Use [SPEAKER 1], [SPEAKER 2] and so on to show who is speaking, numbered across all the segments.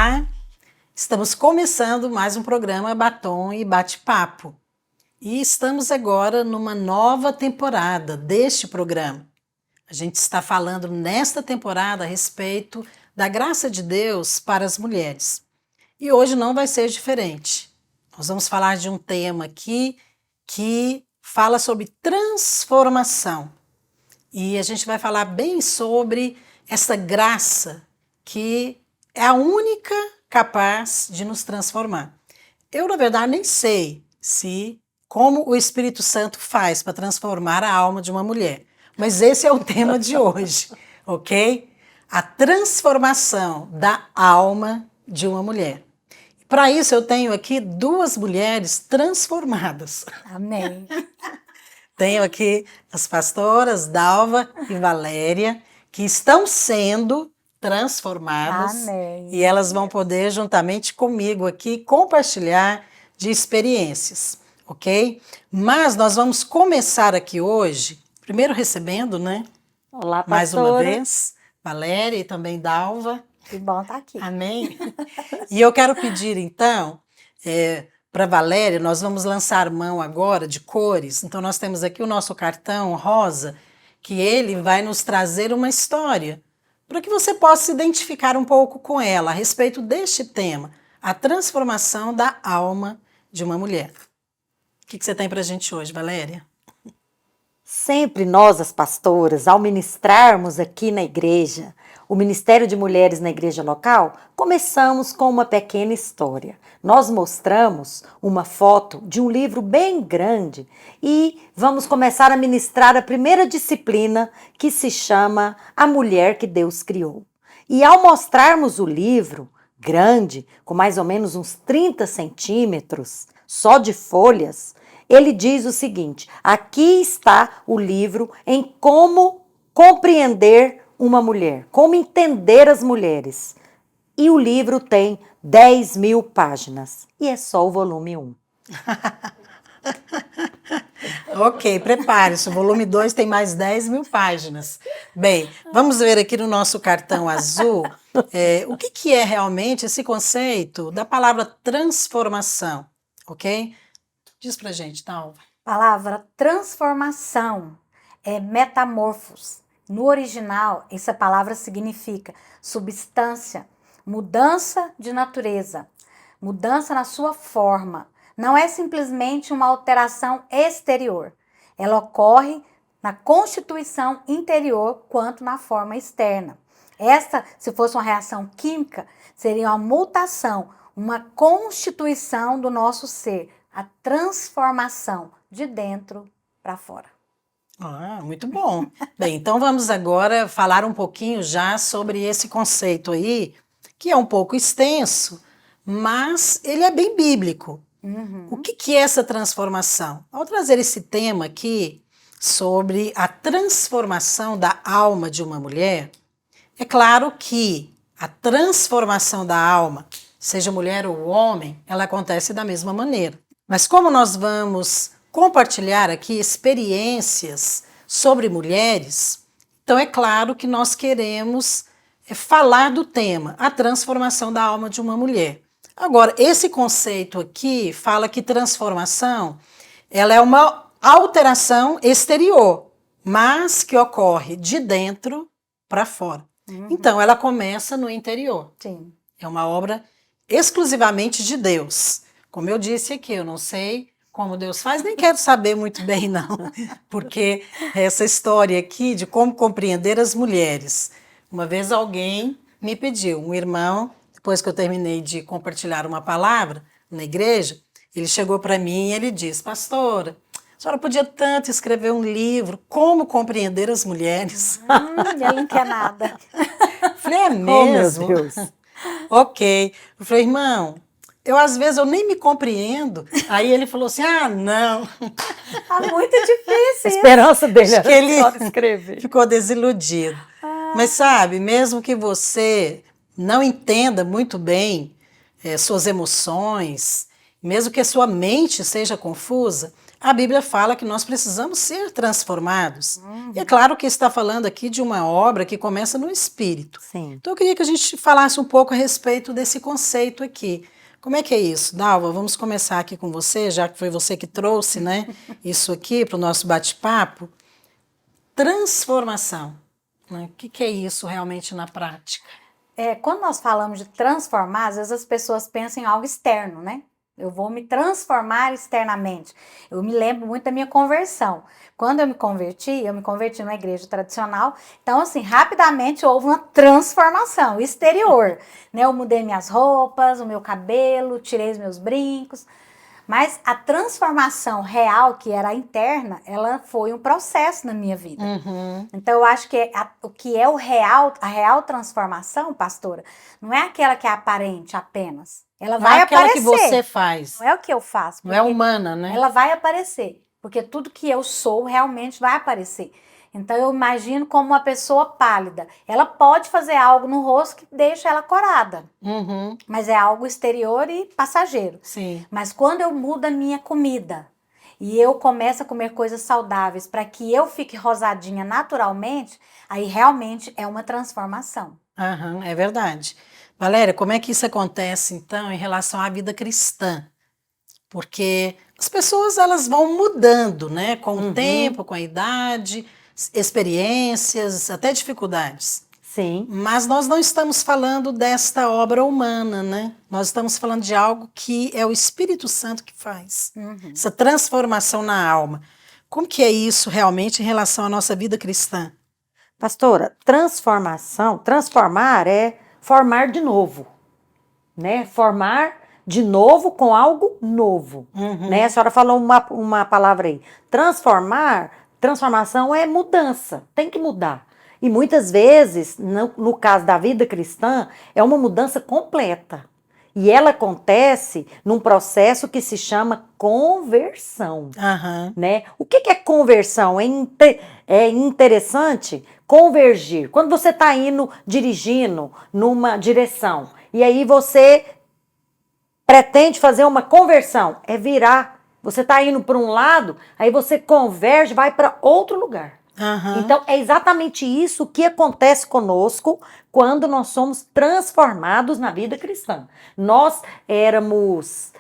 [SPEAKER 1] Olá! Estamos começando mais um programa Batom e Bate-Papo. E estamos agora numa nova temporada deste programa. A gente está falando nesta temporada a respeito da graça de Deus para as mulheres. E hoje não vai ser diferente. Nós vamos falar de um tema aqui que fala sobre transformação. E a gente vai falar bem sobre essa graça que é a única capaz de nos transformar. Eu, na verdade, nem sei como o Espírito Santo faz para transformar a alma de uma mulher. Mas esse é o tema de hoje, ok? A transformação da alma de uma mulher. Para isso, eu tenho aqui duas mulheres transformadas.
[SPEAKER 2] Amém.
[SPEAKER 1] Tenho aqui as pastoras Dalva e Valéria, que estão sendo transformadas.
[SPEAKER 2] Amém.
[SPEAKER 1] E elas vão poder, juntamente comigo aqui, compartilhar de experiências, ok? Mas nós vamos começar aqui hoje, primeiro recebendo, né?
[SPEAKER 2] Olá, pastora.
[SPEAKER 1] Mais uma vez, Valéria e também Dalva.
[SPEAKER 2] Que bom estar aqui.
[SPEAKER 1] Amém? E eu quero pedir, então, para Valéria, nós vamos lançar mão agora de cores. Então, nós temos aqui o nosso cartão rosa, que ele vai nos trazer uma história, para que você possa se identificar um pouco com ela a respeito deste tema, a transformação da alma de uma mulher. O que você tem para a gente hoje, Valéria?
[SPEAKER 2] Sempre nós, as pastoras, ao ministrarmos aqui na igreja, o Ministério de Mulheres na igreja local, começamos com uma pequena história. Nós mostramos uma foto de um livro bem grande e vamos começar a ministrar a primeira disciplina, que se chama A Mulher que Deus Criou. E ao mostrarmos o livro grande, com mais ou menos uns 30 centímetros, só de folhas, ele diz o seguinte: aqui está o livro em como compreender uma mulher, como entender as mulheres. E o livro tem 10.000 páginas. E é só o volume 1.
[SPEAKER 1] Ok, prepare-se. O volume 2 tem mais 10.000 páginas. Bem, vamos ver aqui no nosso cartão azul o que é realmente esse conceito da palavra transformação, ok? Diz pra gente, Dalva.
[SPEAKER 3] Palavra transformação é metamorfos. No original, essa palavra significa substância, mudança de natureza, mudança na sua forma. Não é simplesmente uma alteração exterior. Ela ocorre na constituição interior quanto na forma externa. Essa, se fosse uma reação química, seria uma mutação, uma constituição do nosso ser, a transformação de dentro para fora.
[SPEAKER 1] Ah, muito bom. Bem, então vamos agora falar um pouquinho já sobre esse conceito aí, que é um pouco extenso, mas ele é bem bíblico. O que é essa transformação? Ao trazer esse tema aqui sobre a transformação da alma de uma mulher, é claro que a transformação da alma, seja mulher ou homem, ela acontece da mesma maneira. Mas como nós vamos compartilhar aqui experiências sobre mulheres, então é claro que nós queremos falar do tema, a transformação da alma de uma mulher. Agora, esse conceito aqui fala que transformação, ela é uma alteração exterior, mas que ocorre de dentro para fora. Então, ela começa no interior.
[SPEAKER 3] Sim.
[SPEAKER 1] É uma obra exclusivamente de Deus. Como eu disse aqui, eu não sei como Deus faz, nem quero saber muito bem, não. Porque essa história aqui de como compreender as mulheres. Uma vez alguém me pediu, um irmão, depois que eu terminei de compartilhar uma palavra na igreja, ele chegou para mim e ele disse: pastora, a senhora podia tanto escrever um livro, Como Compreender as Mulheres.
[SPEAKER 3] Ele não quer nada.
[SPEAKER 1] Falei, é mesmo?
[SPEAKER 2] Oh, meu Deus.
[SPEAKER 1] Ok. Eu falei, irmão, às vezes eu nem me compreendo. Aí ele falou assim, não.
[SPEAKER 3] Tá muito difícil.
[SPEAKER 2] A esperança dele
[SPEAKER 1] Acho que
[SPEAKER 2] era
[SPEAKER 1] ele
[SPEAKER 2] só escrever.
[SPEAKER 1] ficou desiludido. Mas sabe, mesmo que você não entenda muito bem suas emoções, mesmo que a sua mente seja confusa, a Bíblia fala que nós precisamos ser transformados. E é claro que está falando aqui de uma obra que começa no espírito.
[SPEAKER 2] Sim.
[SPEAKER 1] Então eu queria que a gente falasse um pouco a respeito desse conceito aqui. Como é que é isso? Dalva, vamos começar aqui com você, já que foi você que trouxe, né, isso aqui para o nosso bate-papo. Transformação, né? O que é isso realmente na prática?
[SPEAKER 3] Quando nós falamos de transformar, às vezes as pessoas pensam em algo externo, né? Eu vou me transformar externamente. Eu me lembro muito da minha conversão. Quando eu me converti numa igreja tradicional. Então, assim, rapidamente houve uma transformação exterior, né? Eu mudei minhas roupas, o meu cabelo, tirei os meus brincos. Mas a transformação real, que era a interna, ela foi um processo na minha vida. Então, eu acho que o que é a real transformação, pastora, não é aquela que é aparente apenas. Ela vai
[SPEAKER 1] aquela
[SPEAKER 3] aparecer.
[SPEAKER 1] que você faz.
[SPEAKER 3] Não é o que eu faço.
[SPEAKER 1] Não é humana, né?
[SPEAKER 3] Ela vai aparecer. Porque tudo que eu sou realmente vai aparecer. Então, eu imagino como uma pessoa pálida. Ela pode fazer algo no rosto que deixa ela corada. Mas é algo exterior e passageiro.
[SPEAKER 1] Sim.
[SPEAKER 3] Mas quando eu mudo a minha comida e eu começo a comer coisas saudáveis para que eu fique rosadinha naturalmente, aí realmente é uma transformação.
[SPEAKER 1] É verdade. Valéria, como é que isso acontece, então, em relação à vida cristã? Porque as pessoas, elas vão mudando, né? Com o tempo, com a idade, experiências, até dificuldades.
[SPEAKER 2] Sim.
[SPEAKER 1] Mas nós não estamos falando desta obra humana, né? Nós estamos falando de algo que é o Espírito Santo que faz. Essa transformação na alma. Como que é isso realmente em relação à nossa vida cristã?
[SPEAKER 2] Pastora, transformar é formar de novo, né? Formar de novo com algo novo, né? A senhora falou uma palavra aí. Transformação é mudança, tem que mudar. E muitas vezes, no caso da vida cristã, é uma mudança completa. E ela acontece num processo que se chama conversão, né? O que é conversão? É interessante convergir. Quando você está dirigindo numa direção, e aí você pretende fazer uma conversão, é virar. Você está indo para um lado, aí você converge, vai para outro lugar. Então, é exatamente isso que acontece conosco quando nós somos transformados na vida cristã. Nós éramos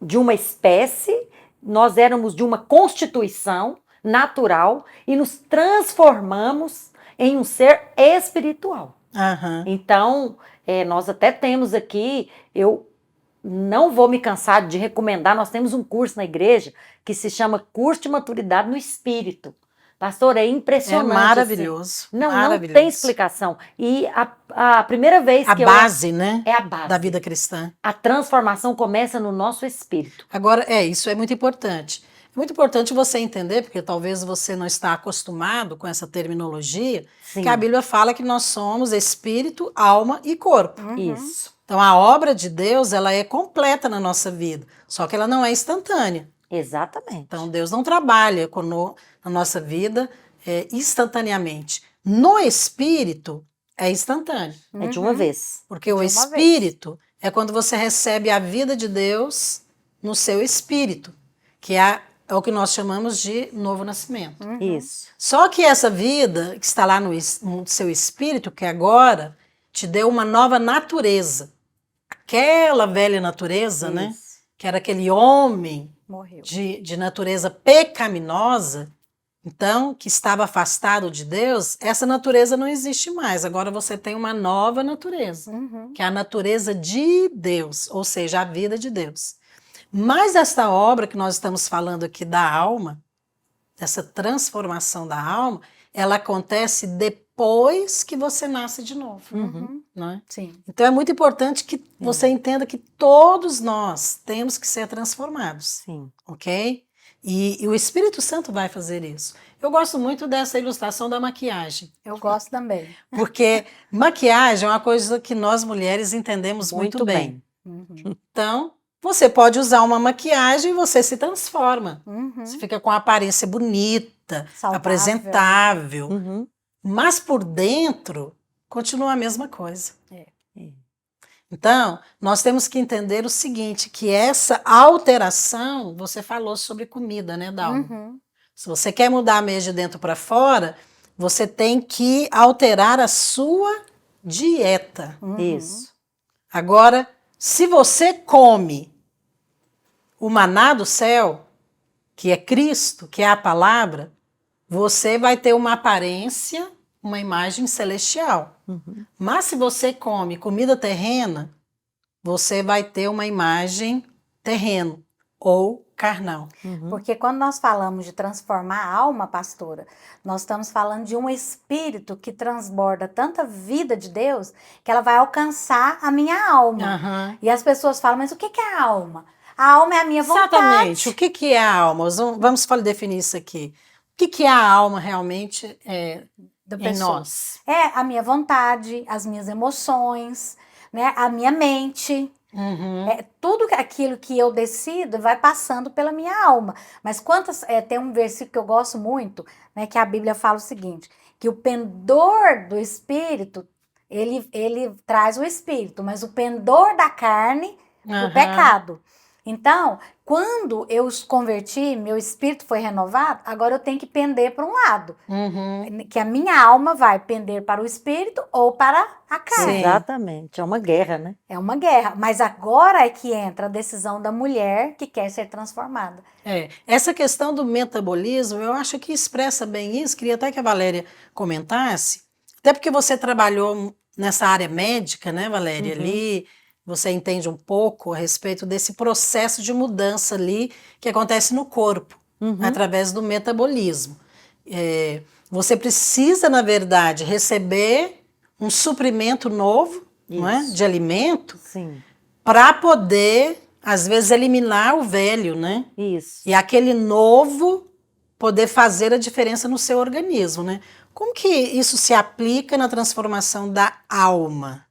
[SPEAKER 2] de uma espécie, nós éramos de uma constituição natural e nos transformamos em um ser espiritual. Então, nós até temos aqui, eu não vou me cansar de recomendar, nós temos um curso na igreja que se chama Curso de Maturidade no Espírito. Pastor, é impressionante.
[SPEAKER 1] É maravilhoso.
[SPEAKER 2] Assim. Não tem explicação. E a primeira vez que
[SPEAKER 1] a base, né?
[SPEAKER 2] É a base
[SPEAKER 1] da vida cristã.
[SPEAKER 2] A transformação começa no nosso espírito.
[SPEAKER 1] Agora, isso é muito importante. É muito importante você entender, porque talvez você não está acostumado com essa terminologia, que a Bíblia fala que nós somos espírito, alma e corpo.
[SPEAKER 2] Isso.
[SPEAKER 1] Então, a obra de Deus, ela é completa na nossa vida, só que ela não é instantânea.
[SPEAKER 2] Exatamente.
[SPEAKER 1] Então, Deus não trabalha na nossa vida instantaneamente. No espírito, é instantâneo.
[SPEAKER 2] É de uma vez.
[SPEAKER 1] Porque o espírito é quando você recebe a vida de Deus no seu espírito, que é o que nós chamamos de novo nascimento.
[SPEAKER 2] Isso.
[SPEAKER 1] Só que essa vida que está lá no seu espírito, que agora te deu uma nova natureza. Aquela velha natureza, né? Que era aquele homem de natureza pecaminosa, então, que estava afastado de Deus, essa natureza não existe mais. Agora você tem uma nova natureza, que é a natureza de Deus, ou seja, a vida de Deus. Mas esta obra que nós estamos falando aqui da alma, dessa transformação da alma, ela acontece depois que você nasce de novo. Não é?
[SPEAKER 3] Sim.
[SPEAKER 1] Então é muito importante que você entenda que todos nós temos que ser transformados.
[SPEAKER 2] Sim.
[SPEAKER 1] Ok? E o Espírito Santo vai fazer isso. Eu gosto muito dessa ilustração da maquiagem.
[SPEAKER 3] Eu gosto também.
[SPEAKER 1] Porque maquiagem é uma coisa que nós mulheres entendemos muito bem. Então, você pode usar uma maquiagem e você se transforma. Você fica com uma aparência bonita,
[SPEAKER 3] saudável,
[SPEAKER 1] apresentável. Mas por dentro, continua a mesma coisa. Então, nós temos que entender o seguinte, que essa alteração, você falou sobre comida, né, Dalma?
[SPEAKER 3] Uhum.
[SPEAKER 1] Se você quer mudar mesmo de dentro para fora, você tem que alterar a sua dieta.
[SPEAKER 3] Uhum.
[SPEAKER 2] Isso.
[SPEAKER 1] Agora, se você come o maná do céu, que é Cristo, que é a palavra, você vai ter uma aparência, uma imagem celestial.
[SPEAKER 2] Uhum.
[SPEAKER 1] Mas se você come comida terrena, você vai ter uma imagem terreno ou carnal.
[SPEAKER 2] Uhum.
[SPEAKER 3] Porque quando nós falamos de transformar a alma, pastora, nós estamos falando de um espírito que transborda tanta vida de Deus que ela vai alcançar a minha alma.
[SPEAKER 1] Aham.
[SPEAKER 3] E as pessoas falam, mas o que é a alma? A alma é a minha vontade.
[SPEAKER 1] Exatamente. O que é a alma? Vamos definir isso aqui. O que é a alma realmente
[SPEAKER 3] Da
[SPEAKER 1] em
[SPEAKER 3] pessoa.
[SPEAKER 1] nós?
[SPEAKER 3] É a minha vontade, as minhas emoções, né? A minha mente.
[SPEAKER 1] Uhum.
[SPEAKER 3] Tudo aquilo que eu decido vai passando pela minha alma. Mas tem um versículo que eu gosto muito, né, que a Bíblia fala o seguinte, que o pendor do espírito, ele traz o espírito, mas o pendor da carne, o
[SPEAKER 1] Aham.
[SPEAKER 3] pecado. Então, quando eu os converti, meu espírito foi renovado, agora eu tenho que pender para um lado.
[SPEAKER 1] Uhum.
[SPEAKER 3] Que a minha alma vai pender para o espírito ou para a carne.
[SPEAKER 1] Sim.
[SPEAKER 2] Exatamente. É uma guerra, né?
[SPEAKER 3] É uma guerra, mas agora é que entra a decisão da mulher que quer ser transformada.
[SPEAKER 1] Essa questão do metabolismo, eu acho que expressa bem isso. Queria até que a Valéria comentasse, até porque você trabalhou nessa área médica, né, Valéria?
[SPEAKER 2] Uhum.
[SPEAKER 1] Ali você entende um pouco a respeito desse processo de mudança ali que acontece no corpo,
[SPEAKER 2] Uhum.
[SPEAKER 1] através do metabolismo. Você precisa, na verdade, receber um suprimento novo, não é?
[SPEAKER 2] Isso.
[SPEAKER 1] De alimento,
[SPEAKER 2] Sim.
[SPEAKER 1] para poder, às vezes, eliminar o velho, né?
[SPEAKER 2] Isso.
[SPEAKER 1] E aquele novo poder fazer a diferença no seu organismo, né? Como que isso se aplica na transformação da alma?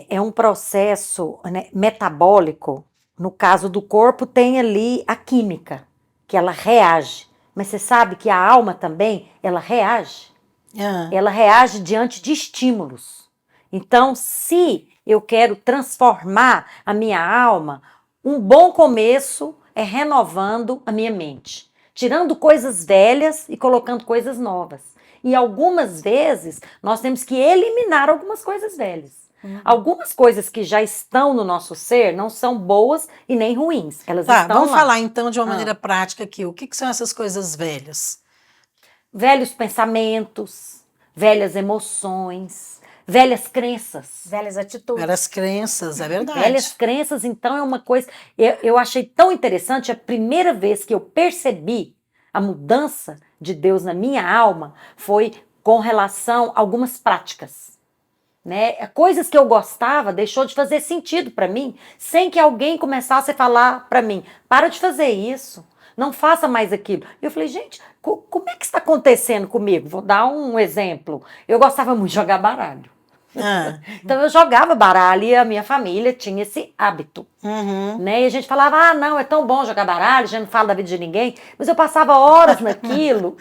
[SPEAKER 2] É um processo, né, metabólico. No caso do corpo, tem ali a química, que ela reage. Mas você sabe que a alma também, ela reage.
[SPEAKER 1] Ah,
[SPEAKER 2] Ela reage diante de estímulos. Então, se eu quero transformar a minha alma, um bom começo é renovando a minha mente, tirando coisas velhas e colocando coisas novas. E algumas vezes nós temos que eliminar algumas coisas velhas. Algumas coisas que já estão no nosso ser não são boas e nem ruins. Elas
[SPEAKER 1] tá,
[SPEAKER 2] estão
[SPEAKER 1] vamos
[SPEAKER 2] lá.
[SPEAKER 1] falar então de uma
[SPEAKER 2] Ah.
[SPEAKER 1] maneira prática aqui. O que são essas coisas velhas?
[SPEAKER 2] Velhos pensamentos, velhas emoções, velhas crenças.
[SPEAKER 3] Velhas atitudes.
[SPEAKER 1] Velhas crenças, é verdade.
[SPEAKER 2] Velhas crenças, então, é uma coisa. Eu achei tão interessante, a primeira vez que eu percebi a mudança de Deus na minha alma foi com relação a algumas práticas. Né? Coisas que eu gostava deixou de fazer sentido para mim, sem que alguém começasse a falar para mim: para de fazer isso, não faça mais aquilo. Eu falei: gente, como é que está acontecendo comigo? Vou dar um exemplo. Eu gostava muito de jogar baralho.
[SPEAKER 1] Ah,
[SPEAKER 2] Então eu jogava baralho e a minha família tinha esse hábito.
[SPEAKER 1] uhum.
[SPEAKER 2] Né? E a gente falava: ah, não, é tão bom jogar baralho, a gente não fala da vida de ninguém. Mas eu passava horas naquilo.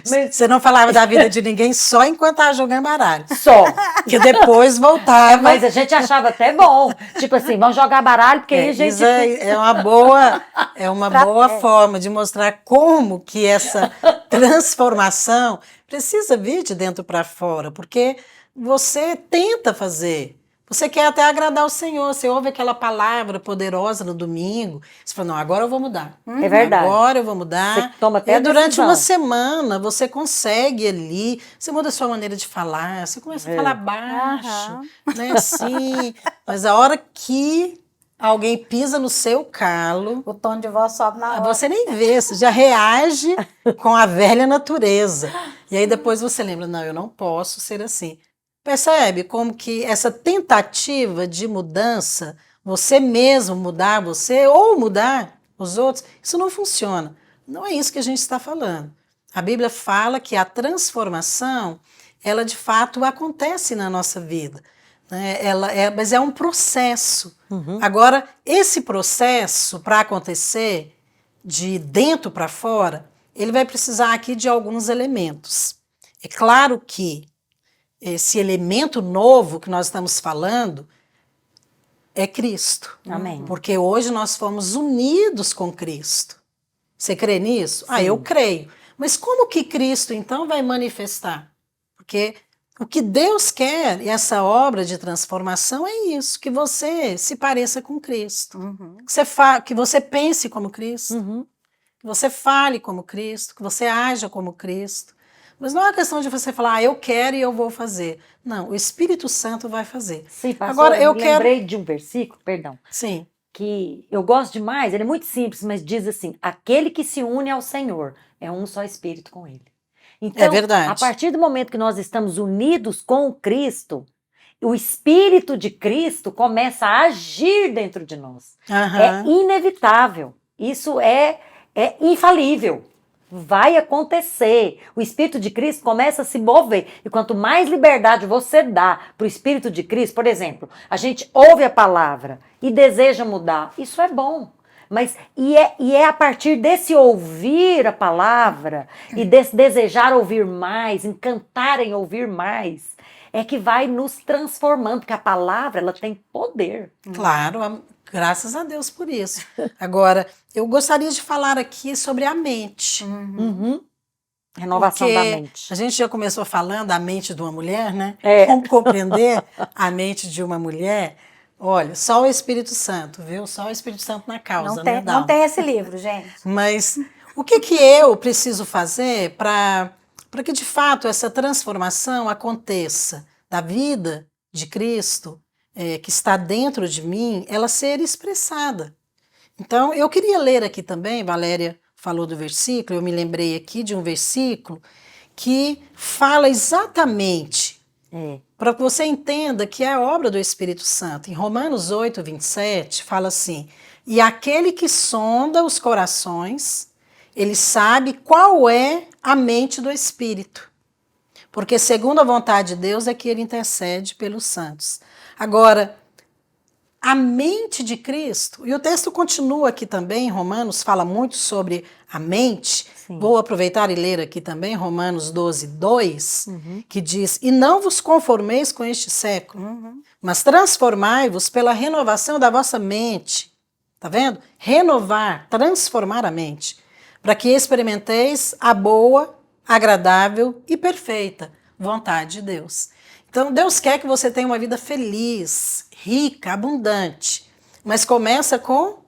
[SPEAKER 2] Mas
[SPEAKER 1] Você não falava da vida de ninguém só enquanto estava jogando baralho.
[SPEAKER 2] só.
[SPEAKER 1] Que depois voltava.
[SPEAKER 2] Mas a gente achava até bom. Tipo assim, vamos jogar baralho, porque aí a gente.
[SPEAKER 1] Isso é uma boa forma de mostrar como que essa transformação precisa vir de dentro para fora, porque você tenta fazer. Você quer até agradar o Senhor. Você ouve aquela palavra poderosa no domingo. Você fala: não, agora eu vou mudar.
[SPEAKER 2] É verdade.
[SPEAKER 1] Agora eu vou mudar.
[SPEAKER 2] Você toma até
[SPEAKER 1] E
[SPEAKER 2] a
[SPEAKER 1] durante
[SPEAKER 2] decisão.
[SPEAKER 1] uma semana você consegue ali. Você muda a sua maneira de falar. Você começa a falar baixo,
[SPEAKER 3] Aham.
[SPEAKER 1] né? Assim. Mas a hora que alguém pisa no seu calo,
[SPEAKER 3] O tom de voz sobe na hora.
[SPEAKER 1] você nem vê, você já reage com a velha natureza. E aí depois você lembra: não, eu não posso ser assim. Percebe como que essa tentativa de mudança, você mesmo mudar você ou mudar os outros, isso não funciona. Não é isso que a gente está falando. A Bíblia fala que a transformação, ela de fato acontece na nossa vida, né? Mas é um processo.
[SPEAKER 2] Uhum.
[SPEAKER 1] Agora, esse processo, para acontecer de dentro para fora, ele vai precisar aqui de alguns elementos. É claro que esse elemento novo que nós estamos falando é Cristo.
[SPEAKER 2] Amém.
[SPEAKER 1] Porque hoje nós fomos unidos com Cristo. Você crê nisso? Ah,
[SPEAKER 2] Sim.
[SPEAKER 1] eu creio. Mas como que Cristo, então, vai manifestar? Porque o que Deus quer, e essa obra de transformação, é isso, que você se pareça com Cristo.
[SPEAKER 3] Uhum.
[SPEAKER 1] Que você pense como Cristo,
[SPEAKER 2] Uhum.
[SPEAKER 1] que você fale como Cristo, que você haja como Cristo. Mas não é uma questão de você falar, eu quero e eu vou fazer. Não, o Espírito Santo vai fazer.
[SPEAKER 2] Sim, pastora,
[SPEAKER 1] Agora, eu
[SPEAKER 2] me
[SPEAKER 1] quero...
[SPEAKER 2] lembrei de um versículo, perdão,
[SPEAKER 1] Sim,
[SPEAKER 2] que eu gosto demais, ele é muito simples, mas diz assim, aquele que se une ao Senhor é um só espírito com ele. Então,
[SPEAKER 1] é verdade.
[SPEAKER 2] a partir do momento que nós estamos unidos com o Cristo, o Espírito de Cristo começa a agir dentro de nós.
[SPEAKER 1] Aham.
[SPEAKER 2] É inevitável, isso é infalível. Vai acontecer. O Espírito de Cristo começa a se mover. E quanto mais liberdade você dá para o Espírito de Cristo, por exemplo, a gente ouve a palavra e deseja mudar. Isso é bom. Mas é a partir desse ouvir a palavra e desse desejar ouvir mais, encantar em ouvir mais, é que vai nos transformando, porque a palavra ela tem poder.
[SPEAKER 1] Claro, graças a Deus por isso. Agora, eu gostaria de falar aqui sobre a mente.
[SPEAKER 2] Uhum. Renovação da
[SPEAKER 1] Porque
[SPEAKER 2] mente.
[SPEAKER 1] a gente já começou falando da mente de uma mulher, né?
[SPEAKER 2] É.
[SPEAKER 1] Como compreender a mente de uma mulher? Olha, só o Espírito Santo, viu? Só o Espírito Santo na causa,
[SPEAKER 3] Não
[SPEAKER 1] né,
[SPEAKER 3] tem,
[SPEAKER 1] Dalma?
[SPEAKER 3] não tem esse livro, gente.
[SPEAKER 1] Mas o que eu preciso fazer para que de fato essa transformação aconteça da vida de Cristo, que está dentro de mim, ela ser expressada? Então, eu queria ler aqui também, Valéria falou do versículo, eu me lembrei aqui de um versículo que fala exatamente
[SPEAKER 2] É.
[SPEAKER 1] para que você entenda que é a obra do Espírito Santo. Em Romanos 8, 27, fala assim: e aquele que sonda os corações, ele sabe qual é a mente do Espírito. Porque segundo a vontade de Deus é que ele intercede pelos santos. Agora, a mente de Cristo, e o texto continua aqui também, Romanos fala muito sobre a mente.
[SPEAKER 2] Sim.
[SPEAKER 1] Vou aproveitar e ler aqui também Romanos 12, 2, que diz: e não vos conformeis com este século, mas transformai-vos pela renovação da vossa mente. Tá vendo? Renovar, transformar a mente, para que experimenteis a boa, agradável e perfeita vontade de Deus. Então, Deus quer que você tenha uma vida feliz, rica, abundante, mas começa com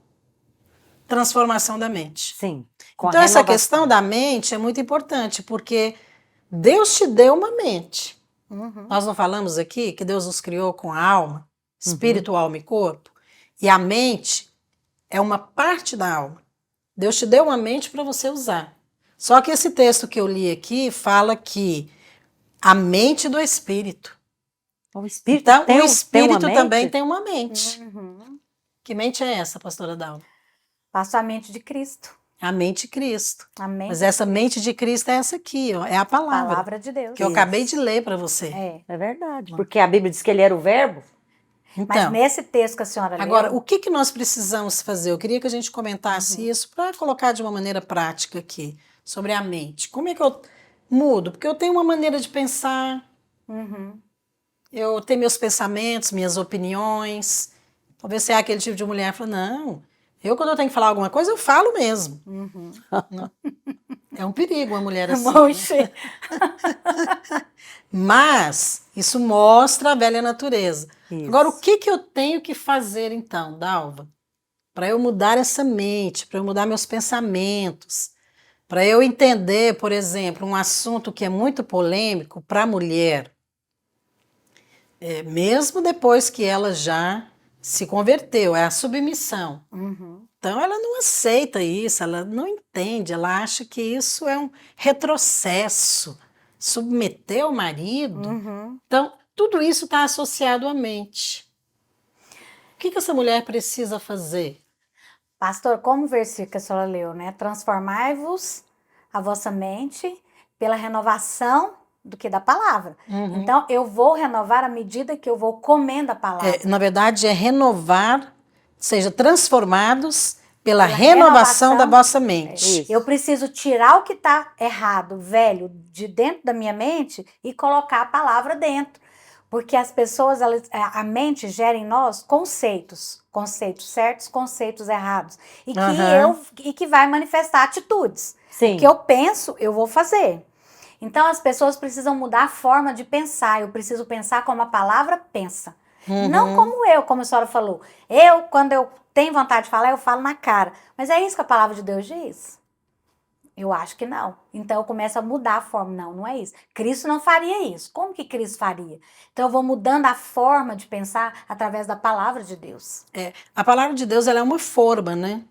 [SPEAKER 1] transformação da mente.
[SPEAKER 2] Sim. Com a
[SPEAKER 1] Então, essa
[SPEAKER 2] renovação.
[SPEAKER 1] questão da mente é muito importante, porque Deus te deu uma mente. Nós não falamos aqui que Deus nos criou com a alma, espírito, alma e corpo? E a mente é uma parte da alma. Deus te deu uma mente para você usar. Só que esse texto que eu li aqui fala que a mente do espírito.
[SPEAKER 2] O Espírito
[SPEAKER 1] Então,
[SPEAKER 2] tem,
[SPEAKER 1] o espírito
[SPEAKER 2] tem uma
[SPEAKER 1] também
[SPEAKER 2] mente?
[SPEAKER 1] tem uma mente.
[SPEAKER 3] Uhum.
[SPEAKER 1] Que mente é essa, pastora Dalma?
[SPEAKER 3] Passa a mente de Cristo.
[SPEAKER 1] A mente de Cristo.
[SPEAKER 3] A mente
[SPEAKER 1] Mas essa mente de Cristo é essa aqui, ó, é a
[SPEAKER 3] da
[SPEAKER 1] palavra.
[SPEAKER 3] palavra de Deus.
[SPEAKER 1] Que eu acabei de ler para você.
[SPEAKER 3] É.
[SPEAKER 2] É verdade. Porque a Bíblia diz que ele era o verbo.
[SPEAKER 3] Mas
[SPEAKER 1] Então,
[SPEAKER 3] nesse texto que a senhora
[SPEAKER 1] agora,
[SPEAKER 3] leu,
[SPEAKER 1] o que nós precisamos fazer? Eu queria que a gente comentasse isso para colocar de uma maneira prática aqui, sobre a mente. Como é que eu mudo? Porque eu tenho uma maneira de pensar, eu tenho meus pensamentos, minhas opiniões. Talvez você é aquele tipo de mulher que fala, não, eu quando eu tenho que falar alguma coisa, eu falo mesmo. Não. É um perigo uma mulher assim.
[SPEAKER 3] Moxe.
[SPEAKER 1] Né? Mas isso mostra a velha natureza.
[SPEAKER 2] Isso.
[SPEAKER 1] Agora, o que eu tenho que fazer então, Dalva? Para eu mudar essa mente, para eu mudar meus pensamentos, para eu entender, por exemplo, um assunto que é muito polêmico para a mulher, mesmo depois que ela já se converteu, é a submissão. Então ela não aceita isso, ela não entende, ela acha que isso é um retrocesso, submeter o marido. Então, tudo isso está associado à mente. O que essa mulher precisa fazer?
[SPEAKER 3] Pastor, como o versículo que a senhora leu, né? Transformai-vos a vossa mente pela renovação do que da palavra. Então, eu vou renovar à medida que eu vou comendo a palavra.
[SPEAKER 1] Na verdade, é renovar, seja transformados pela renovação da vossa mente.
[SPEAKER 2] Isso.
[SPEAKER 3] Eu preciso tirar o que está errado, velho, de dentro da minha mente e colocar a palavra dentro. Porque as pessoas, a mente gera em nós conceitos certos, conceitos errados, e que vai manifestar atitudes.
[SPEAKER 2] Sim.
[SPEAKER 3] O que eu penso, eu vou fazer. Então as pessoas precisam mudar a forma de pensar. Eu preciso pensar como a palavra pensa. Não como como a senhora falou. Quando eu tenho vontade de falar, eu falo na cara. Mas é isso que a palavra de Deus diz? Eu acho que não. Então eu começo a mudar a forma. Não é isso. Cristo não faria isso. Como que Cristo faria? Então eu vou mudando a forma de pensar através da palavra de Deus.
[SPEAKER 1] A palavra de Deus ela é uma forma, né?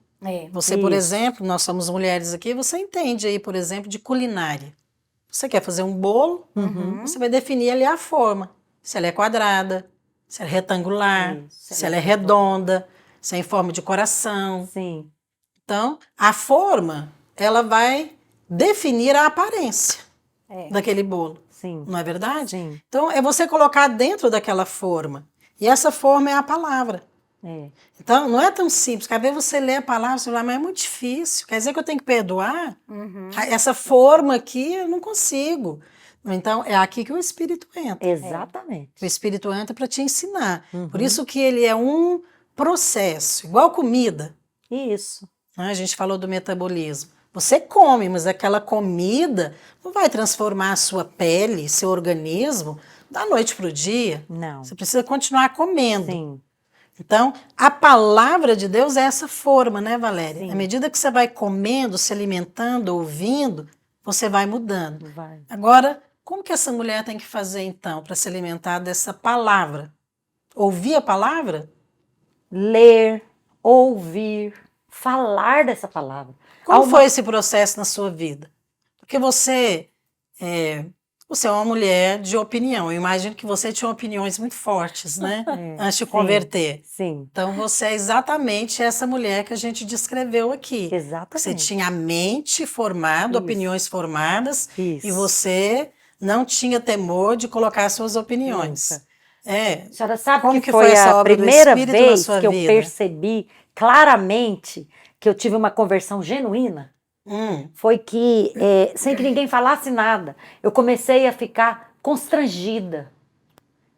[SPEAKER 1] Você, por
[SPEAKER 2] Isso.
[SPEAKER 1] exemplo, nós somos mulheres aqui, você entende aí, por exemplo, de culinária. Você quer fazer um bolo, você vai definir ali a forma. Se ela é quadrada, se ela é retangular,
[SPEAKER 2] Isso,
[SPEAKER 1] se ela é redonda, se é em forma de coração.
[SPEAKER 2] Sim.
[SPEAKER 1] Então, a forma, ela vai definir a aparência daquele bolo.
[SPEAKER 2] Sim.
[SPEAKER 1] Não é verdade?
[SPEAKER 2] Sim.
[SPEAKER 1] Então, é você colocar dentro daquela forma. E essa forma é a palavra. Então, não é tão simples. Às vezes você lê a palavra, você fala, mas é muito difícil. Quer dizer que eu tenho que perdoar? Essa forma aqui, eu não consigo. Então, é aqui que o Espírito entra.
[SPEAKER 2] Exatamente.
[SPEAKER 1] O Espírito entra para te ensinar. Por isso que ele é um processo, igual comida.
[SPEAKER 2] Isso.
[SPEAKER 1] A gente falou do metabolismo. Você come, mas aquela comida não vai transformar a sua pele, seu organismo, da noite para o dia.
[SPEAKER 2] Não.
[SPEAKER 1] Você precisa continuar comendo.
[SPEAKER 2] Sim.
[SPEAKER 1] Então, a palavra de Deus é essa forma, né, Valéria?
[SPEAKER 2] Sim.
[SPEAKER 1] À medida que você vai comendo, se alimentando, ouvindo, você vai mudando.
[SPEAKER 2] Vai.
[SPEAKER 1] Agora, como que essa mulher tem que fazer, então, para se alimentar dessa palavra? Ouvir a palavra?
[SPEAKER 2] Ler, ouvir, falar dessa palavra.
[SPEAKER 1] Como foi esse processo na sua vida? Porque você é uma mulher de opinião. Eu imagino que você tinha opiniões muito fortes, né? Antes de converter.
[SPEAKER 2] Sim.
[SPEAKER 1] Então, você é exatamente essa mulher que a gente descreveu aqui.
[SPEAKER 2] Exatamente.
[SPEAKER 1] Você tinha a mente formada,
[SPEAKER 2] Isso.
[SPEAKER 1] opiniões formadas,
[SPEAKER 2] Isso.
[SPEAKER 1] e você não tinha temor de colocar suas opiniões.
[SPEAKER 2] Nunca.
[SPEAKER 1] A
[SPEAKER 2] senhora sabe
[SPEAKER 1] como
[SPEAKER 2] que
[SPEAKER 1] foi
[SPEAKER 2] foi
[SPEAKER 1] essa
[SPEAKER 2] a
[SPEAKER 1] obra do
[SPEAKER 2] primeira
[SPEAKER 1] Espírito na
[SPEAKER 2] vez
[SPEAKER 1] sua
[SPEAKER 2] que eu
[SPEAKER 1] vida?
[SPEAKER 2] percebi claramente que eu tive uma conversão genuína? Foi que, sem que ninguém falasse nada, eu comecei a ficar constrangida.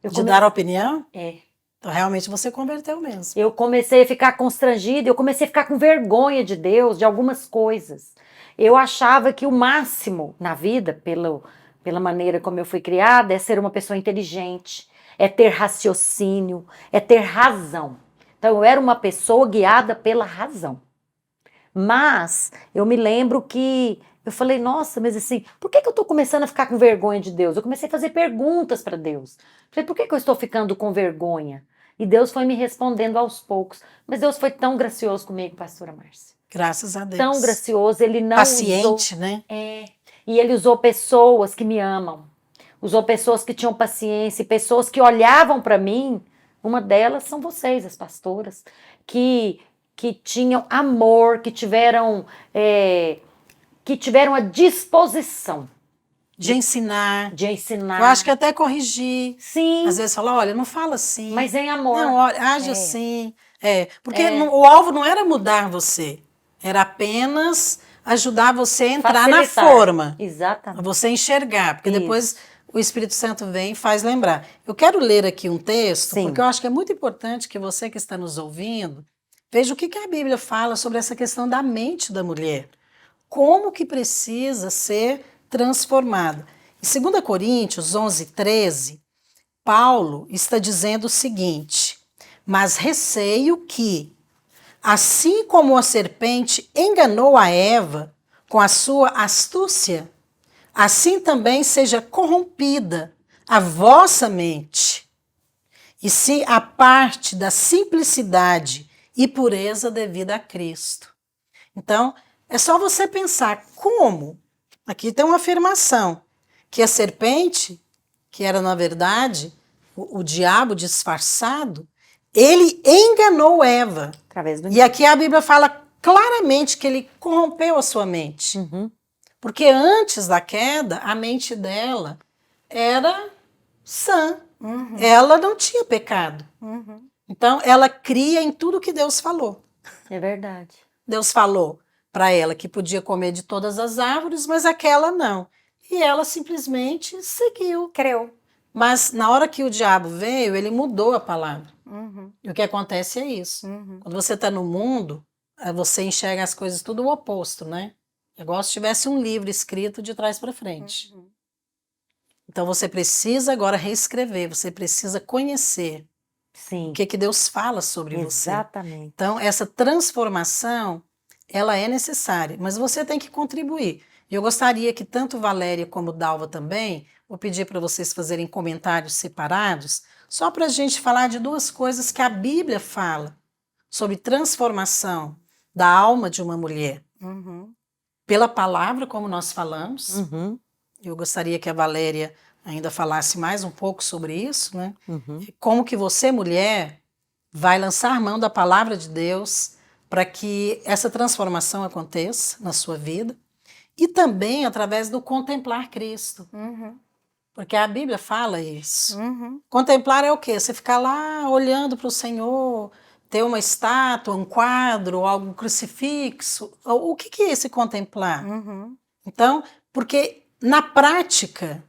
[SPEAKER 1] De dar opinião?
[SPEAKER 2] É.
[SPEAKER 1] Então, realmente, você converteu mesmo.
[SPEAKER 2] Eu comecei a ficar constrangida, eu comecei a ficar com vergonha de Deus, de algumas coisas. Eu achava que o máximo na vida, pela maneira como eu fui criada, é ser uma pessoa inteligente, é ter raciocínio, é ter razão. Então, eu era uma pessoa guiada pela razão. Mas eu me lembro que eu falei, nossa, mas assim, por que eu estou começando a ficar com vergonha de Deus? Eu comecei a fazer perguntas para Deus. Falei, por que eu estou ficando com vergonha? E Deus foi me respondendo aos poucos. Mas Deus foi tão gracioso comigo, pastora Márcia.
[SPEAKER 1] Graças a Deus.
[SPEAKER 2] Tão gracioso, ele não
[SPEAKER 1] paciente,
[SPEAKER 2] usou,
[SPEAKER 1] né?
[SPEAKER 2] E ele usou pessoas que me amam. Usou pessoas que tinham paciência, pessoas que olhavam para mim. Uma delas são vocês, as pastoras, que tinham amor, que tiveram a disposição
[SPEAKER 1] de ensinar.
[SPEAKER 2] De ensinar.
[SPEAKER 1] Eu acho que até corrigir.
[SPEAKER 2] Sim.
[SPEAKER 1] Às vezes falar, olha, não fala assim.
[SPEAKER 2] Mas em amor.
[SPEAKER 1] Não, olha, age assim. Porque o alvo não era mudar você. Era apenas ajudar você a entrar
[SPEAKER 2] facilitar.
[SPEAKER 1] Na forma.
[SPEAKER 2] Exatamente.
[SPEAKER 1] Você enxergar. Porque depois o Espírito Santo vem e faz lembrar. Eu quero ler aqui um texto, porque eu acho que é muito importante que você que está nos ouvindo veja o que a Bíblia fala sobre essa questão da mente da mulher. Como que precisa ser transformada. Em 2 Coríntios 11:13, Paulo está dizendo o seguinte: mas receio que, assim como a serpente enganou a Eva com a sua astúcia, assim também seja corrompida a vossa mente, e se a parte da simplicidade e pureza devida a Cristo. Então, é só você pensar como. Aqui tem uma afirmação, que a serpente, que era na verdade o diabo disfarçado, ele enganou Eva. E aqui a Bíblia fala claramente que ele corrompeu a sua mente. Porque antes da queda, a mente dela era sã. Ela não tinha pecado. Então, ela cria em tudo que Deus falou.
[SPEAKER 2] É verdade.
[SPEAKER 1] Deus falou para ela que podia comer de todas as árvores, mas aquela não. E ela simplesmente seguiu. Mas na hora que o diabo veio, ele mudou a palavra.
[SPEAKER 3] Uhum.
[SPEAKER 1] E o que acontece é isso.
[SPEAKER 3] Uhum.
[SPEAKER 1] Quando você está no mundo, você enxerga as coisas tudo o oposto, né? É igual se tivesse um livro escrito de trás para frente.
[SPEAKER 3] Uhum.
[SPEAKER 1] Então você precisa agora reescrever, você precisa conhecer o
[SPEAKER 2] Sim,
[SPEAKER 1] que Deus fala sobre você.
[SPEAKER 2] exatamente.
[SPEAKER 1] Então essa transformação, ela é necessária, mas você tem que contribuir. E eu gostaria que tanto Valéria como Dalva também, vou pedir para vocês fazerem comentários separados, só para a gente falar de duas coisas que a Bíblia fala sobre transformação da alma de uma mulher.
[SPEAKER 3] Uhum.
[SPEAKER 1] Pela palavra, como nós falamos,
[SPEAKER 2] Uhum,
[SPEAKER 1] eu gostaria que a Valéria ainda falasse mais um pouco sobre isso, né?
[SPEAKER 2] uhum.
[SPEAKER 1] Como que você, mulher, vai lançar mão da palavra de Deus para que essa transformação aconteça na sua vida e também através do contemplar Cristo,
[SPEAKER 3] Uhum.
[SPEAKER 1] porque a Bíblia fala isso.
[SPEAKER 3] Uhum.
[SPEAKER 1] Contemplar é o quê? Você ficar lá olhando para o Senhor, ter uma estátua, um quadro, algum crucifixo. O que é esse contemplar?
[SPEAKER 3] Uhum.
[SPEAKER 1] Então, porque na prática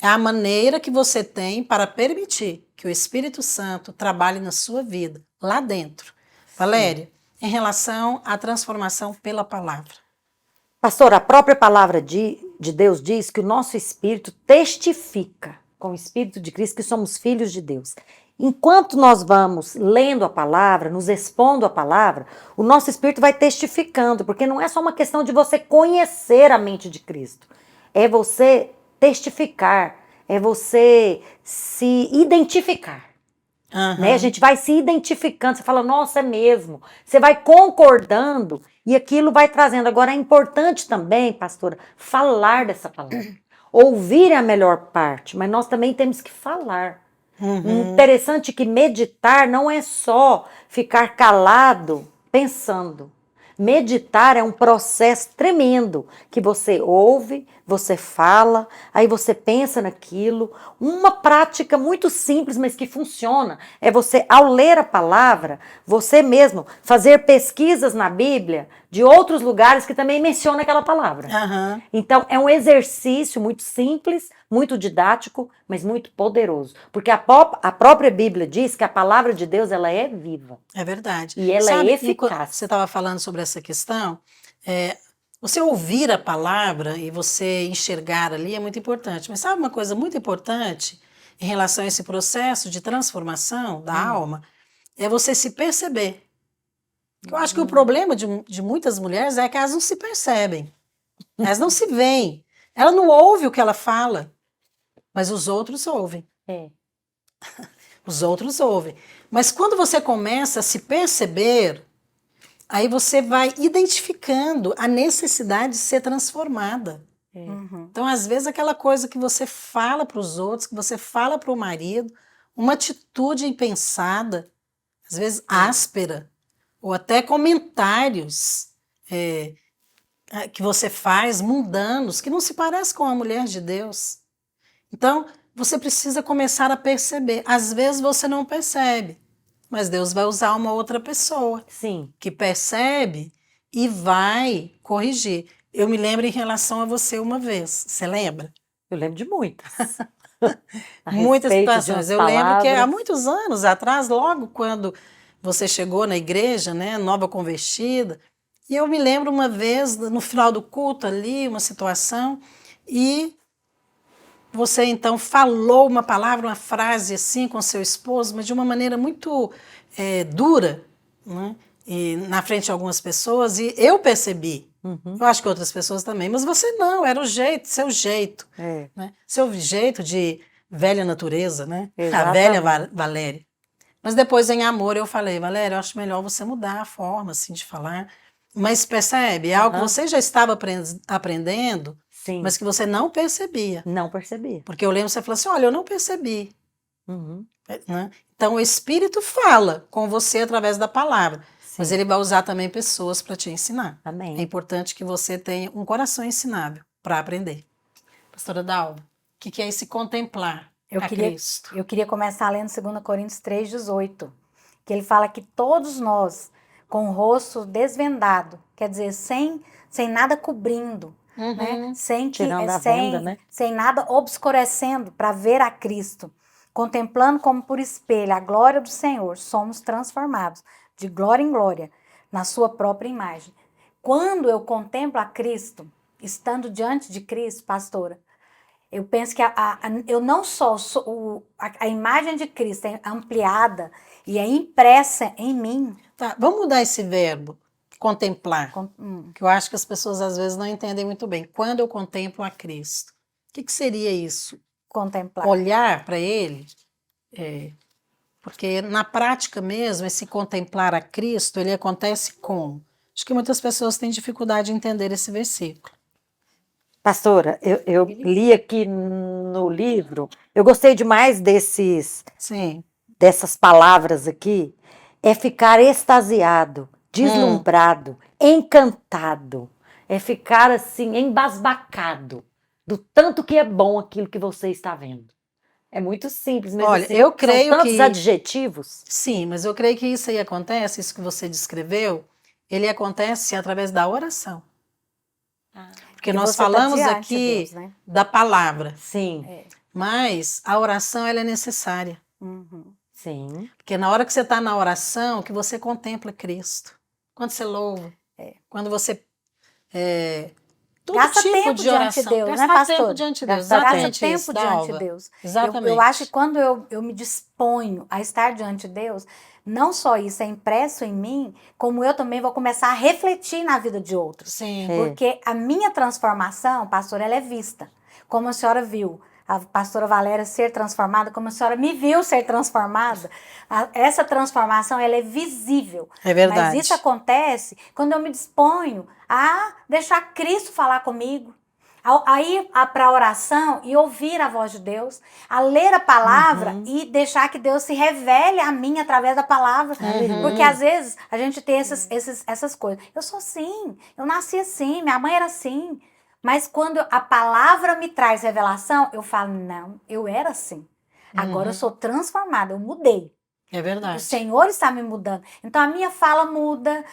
[SPEAKER 1] é a maneira que você tem para permitir que o Espírito Santo trabalhe na sua vida, lá dentro. Valéria, em relação à transformação pela palavra.
[SPEAKER 2] Pastor, a própria palavra de Deus diz que o nosso espírito testifica com o Espírito de Cristo que somos filhos de Deus. Enquanto nós vamos lendo a palavra, nos expondo a palavra, o nosso espírito vai testificando, porque não é só uma questão de você conhecer a mente de Cristo, é você testificar, é você se identificar. Né? A gente vai se identificando, você fala, nossa, é mesmo. Você vai concordando e aquilo vai trazendo. Agora, é importante também, pastora, falar dessa palavra. Ouvir é a melhor parte, mas nós também temos que falar. Interessante que meditar não é só ficar calado pensando. Meditar é um processo tremendo, que você ouve, você fala, aí você pensa naquilo. Uma prática muito simples, mas que funciona, é você, ao ler a palavra, você mesmo fazer pesquisas na Bíblia de outros lugares que também mencionam aquela palavra.
[SPEAKER 1] Aham.
[SPEAKER 2] Então, é um exercício muito simples, muito didático, mas muito poderoso. Porque a própria Bíblia diz que a palavra de Deus, ela é viva.
[SPEAKER 1] É verdade.
[SPEAKER 2] E ela
[SPEAKER 1] Sabe,
[SPEAKER 2] é
[SPEAKER 1] enquanto
[SPEAKER 2] eficaz.
[SPEAKER 1] você estava falando sobre essa questão, você ouvir a palavra e você enxergar ali é muito importante. Mas sabe uma coisa muito importante em relação a esse processo de transformação da alma? É você se perceber. Eu acho que o problema de muitas mulheres é que elas não se percebem. Elas não se veem. Ela não ouve o que ela fala, mas os outros ouvem.
[SPEAKER 2] É.
[SPEAKER 1] Os outros ouvem. Mas quando você começa a se perceber, aí você vai identificando a necessidade de ser transformada.
[SPEAKER 3] Uhum.
[SPEAKER 1] Então, às vezes, aquela coisa que você fala para os outros, que você fala para o marido, uma atitude impensada, às vezes áspera, ou até comentários que você faz mundanos, que não se parece com a mulher de Deus. Então, você precisa começar a perceber. Às vezes você não percebe, mas Deus vai usar uma outra pessoa
[SPEAKER 2] Sim.
[SPEAKER 1] que percebe e vai corrigir. Eu me lembro em relação a você uma vez, você lembra?
[SPEAKER 2] Eu lembro de muitas. A
[SPEAKER 1] Muitas
[SPEAKER 2] respeito de
[SPEAKER 1] situações.
[SPEAKER 2] umas
[SPEAKER 1] Eu lembro que há
[SPEAKER 2] palavras.
[SPEAKER 1] muitos anos atrás, logo quando você chegou na igreja, né, nova convertida, e eu me lembro uma vez, no final do culto ali, uma situação, e você então falou uma palavra, uma frase assim com seu esposo, mas de uma maneira muito dura, né? E na frente de algumas pessoas, e eu percebi. Eu acho que outras pessoas também, mas você não, era o jeito, seu jeito.
[SPEAKER 2] É,
[SPEAKER 1] Né? Seu jeito de velha natureza, né? A
[SPEAKER 2] exatamente.
[SPEAKER 1] velha Valéria. Mas depois, em amor, eu falei, Valéria, eu acho melhor você mudar a forma assim, de falar. Mas percebe, é algo que você já estava aprendendo,
[SPEAKER 2] Sim.
[SPEAKER 1] mas que você não percebia.
[SPEAKER 2] Não percebi.
[SPEAKER 1] Porque eu lembro que você falou assim, olha, eu não percebi.
[SPEAKER 2] Uhum.
[SPEAKER 1] Né? Então, o Espírito fala com você através da palavra,
[SPEAKER 2] Sim.
[SPEAKER 1] mas ele vai usar também pessoas para te ensinar.
[SPEAKER 2] Amém.
[SPEAKER 1] É importante que você tenha um coração ensinável para aprender. Pastora Dalva, o que é esse contemplar a Cristo?
[SPEAKER 3] Eu queria começar lendo 2 Coríntios 3,18, que ele fala que todos nós, com o rosto desvendado, quer dizer, sem nada cobrindo, né? Sem que,
[SPEAKER 2] Tirando a venda, né?
[SPEAKER 3] sem nada obscurecendo para ver a Cristo. Contemplando como por espelho a glória do Senhor, somos transformados de glória em glória na sua própria imagem. Quando eu contemplo a Cristo, estando diante de Cristo, pastora, eu penso que eu não só sou a imagem de Cristo é ampliada e é impressa em mim.
[SPEAKER 1] Tá, vamos mudar esse verbo, contemplar,
[SPEAKER 3] Hum.
[SPEAKER 1] que eu acho que as pessoas às vezes não entendem muito bem. Quando eu contemplo a Cristo, o que seria isso?
[SPEAKER 3] Contemplar.
[SPEAKER 1] Olhar para Ele? Porque na prática mesmo, esse contemplar a Cristo, ele acontece como? Acho que muitas pessoas têm dificuldade de entender esse versículo.
[SPEAKER 2] Pastora, eu li aqui no livro, eu gostei demais
[SPEAKER 1] Sim.
[SPEAKER 2] dessas palavras aqui, é ficar extasiado, deslumbrado, encantado, é ficar assim, embasbacado, do tanto que é bom aquilo que você está vendo. É muito simples, mas
[SPEAKER 1] Olha,
[SPEAKER 2] assim,
[SPEAKER 1] eu creio
[SPEAKER 2] são tantos
[SPEAKER 1] que...
[SPEAKER 2] adjetivos.
[SPEAKER 1] Sim, mas eu creio que isso aí acontece, isso que você descreveu, ele acontece através da oração. Porque
[SPEAKER 3] E
[SPEAKER 1] nós
[SPEAKER 3] você tá
[SPEAKER 1] falamos
[SPEAKER 3] diante
[SPEAKER 1] aqui
[SPEAKER 3] de Deus, né?
[SPEAKER 1] da palavra,
[SPEAKER 2] Sim,
[SPEAKER 1] mas a oração ela é necessária.
[SPEAKER 3] Uhum.
[SPEAKER 2] sim.
[SPEAKER 1] Porque na hora que você está na oração, que você contempla Cristo. Quando você louva, quando você... todo
[SPEAKER 3] Gasta
[SPEAKER 1] tipo
[SPEAKER 3] tempo
[SPEAKER 1] de
[SPEAKER 3] diante de
[SPEAKER 1] oração.
[SPEAKER 3] Deus, né,
[SPEAKER 1] Gastar tempo
[SPEAKER 3] pastor?
[SPEAKER 1] diante de Deus.
[SPEAKER 2] Gastar
[SPEAKER 1] Exatamente
[SPEAKER 3] Gasta
[SPEAKER 1] isso,
[SPEAKER 3] tempo diante de
[SPEAKER 1] Dalva.
[SPEAKER 3] Deus.
[SPEAKER 1] Exatamente.
[SPEAKER 3] Eu acho que quando eu me disponho a estar diante de Deus, não só isso é impresso em mim, como eu também vou começar a refletir na vida de outros.
[SPEAKER 1] Sim.
[SPEAKER 3] Porque a minha transformação, pastor, ela é vista. Como a senhora viu a pastora Valéria ser transformada, como a senhora me viu ser transformada, essa transformação ela é visível.
[SPEAKER 1] É verdade.
[SPEAKER 3] Mas isso acontece quando eu me disponho a deixar Cristo falar comigo, a ir para a oração e ouvir a voz de Deus, a ler a palavra e deixar que Deus se revele a mim através da palavra. Porque às vezes a gente tem essas coisas. Eu sou assim, eu nasci assim, minha mãe era assim. Mas quando a palavra me traz revelação, eu falo, não, eu era assim. Agora eu sou transformada, eu mudei.
[SPEAKER 1] É
[SPEAKER 3] O
[SPEAKER 1] verdade.
[SPEAKER 3] Senhor está me mudando. Então a minha fala muda,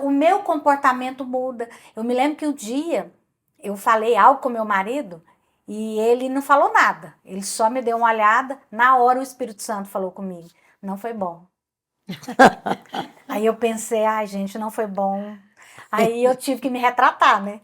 [SPEAKER 3] o meu comportamento muda. Eu me lembro que um dia eu falei algo com meu marido e ele não falou nada. Ele só me deu uma olhada. Na hora o Espírito Santo falou comigo. Não foi bom. Aí eu pensei, ai gente, não foi bom. Aí eu tive que me retratar, né?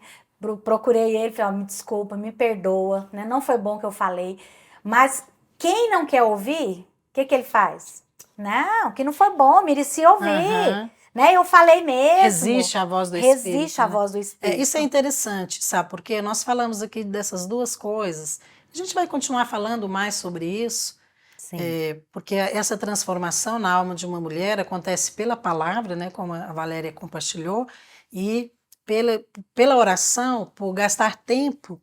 [SPEAKER 3] Procurei ele, falei, me desculpa, me perdoa, né? Não foi bom o que eu falei. Mas quem não quer ouvir, o que ele faz? Não, que não foi bom, merecia ouvir.
[SPEAKER 1] Aham.
[SPEAKER 3] Né? Eu falei mesmo.
[SPEAKER 1] Resiste à voz do Espírito.
[SPEAKER 3] Resiste à
[SPEAKER 1] né?
[SPEAKER 3] voz do Espírito.
[SPEAKER 1] Isso é interessante, sabe? Porque nós falamos aqui dessas duas coisas. A gente vai continuar falando mais sobre isso,
[SPEAKER 2] Sim.
[SPEAKER 1] porque essa transformação na alma de uma mulher acontece pela palavra, né? Como a Valéria compartilhou, e pela oração, por gastar tempo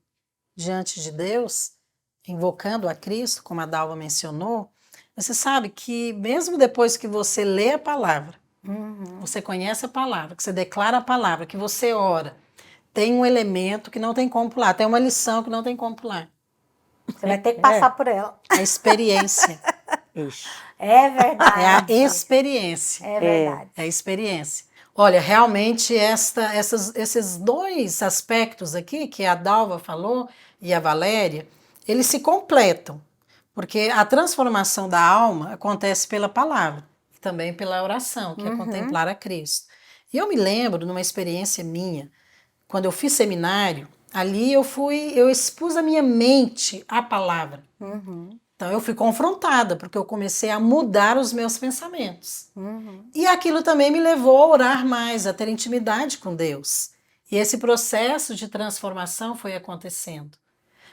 [SPEAKER 1] diante de Deus, invocando a Cristo, como a Dalva mencionou. Você sabe que mesmo depois que você lê a palavra, você conhece a palavra, que você declara a palavra, que você ora, tem um elemento que não tem como pular, tem uma lição que não tem como pular.
[SPEAKER 3] Você vai ter que passar por ela.
[SPEAKER 1] A experiência.
[SPEAKER 2] Ixi.
[SPEAKER 3] É verdade.
[SPEAKER 1] É a experiência.
[SPEAKER 3] É verdade.
[SPEAKER 1] É a experiência. Olha, realmente esses dois aspectos aqui, que a Dalva falou e a Valéria, eles se completam, porque a transformação da alma acontece pela palavra, e também pela oração, que é contemplar a Cristo. E eu me lembro, numa experiência minha, quando eu fiz seminário, ali eu expus a minha mente à palavra. Então eu fui confrontada, porque eu comecei a mudar os meus pensamentos. E aquilo também me levou a orar mais, a ter intimidade com Deus. E esse processo de transformação foi acontecendo.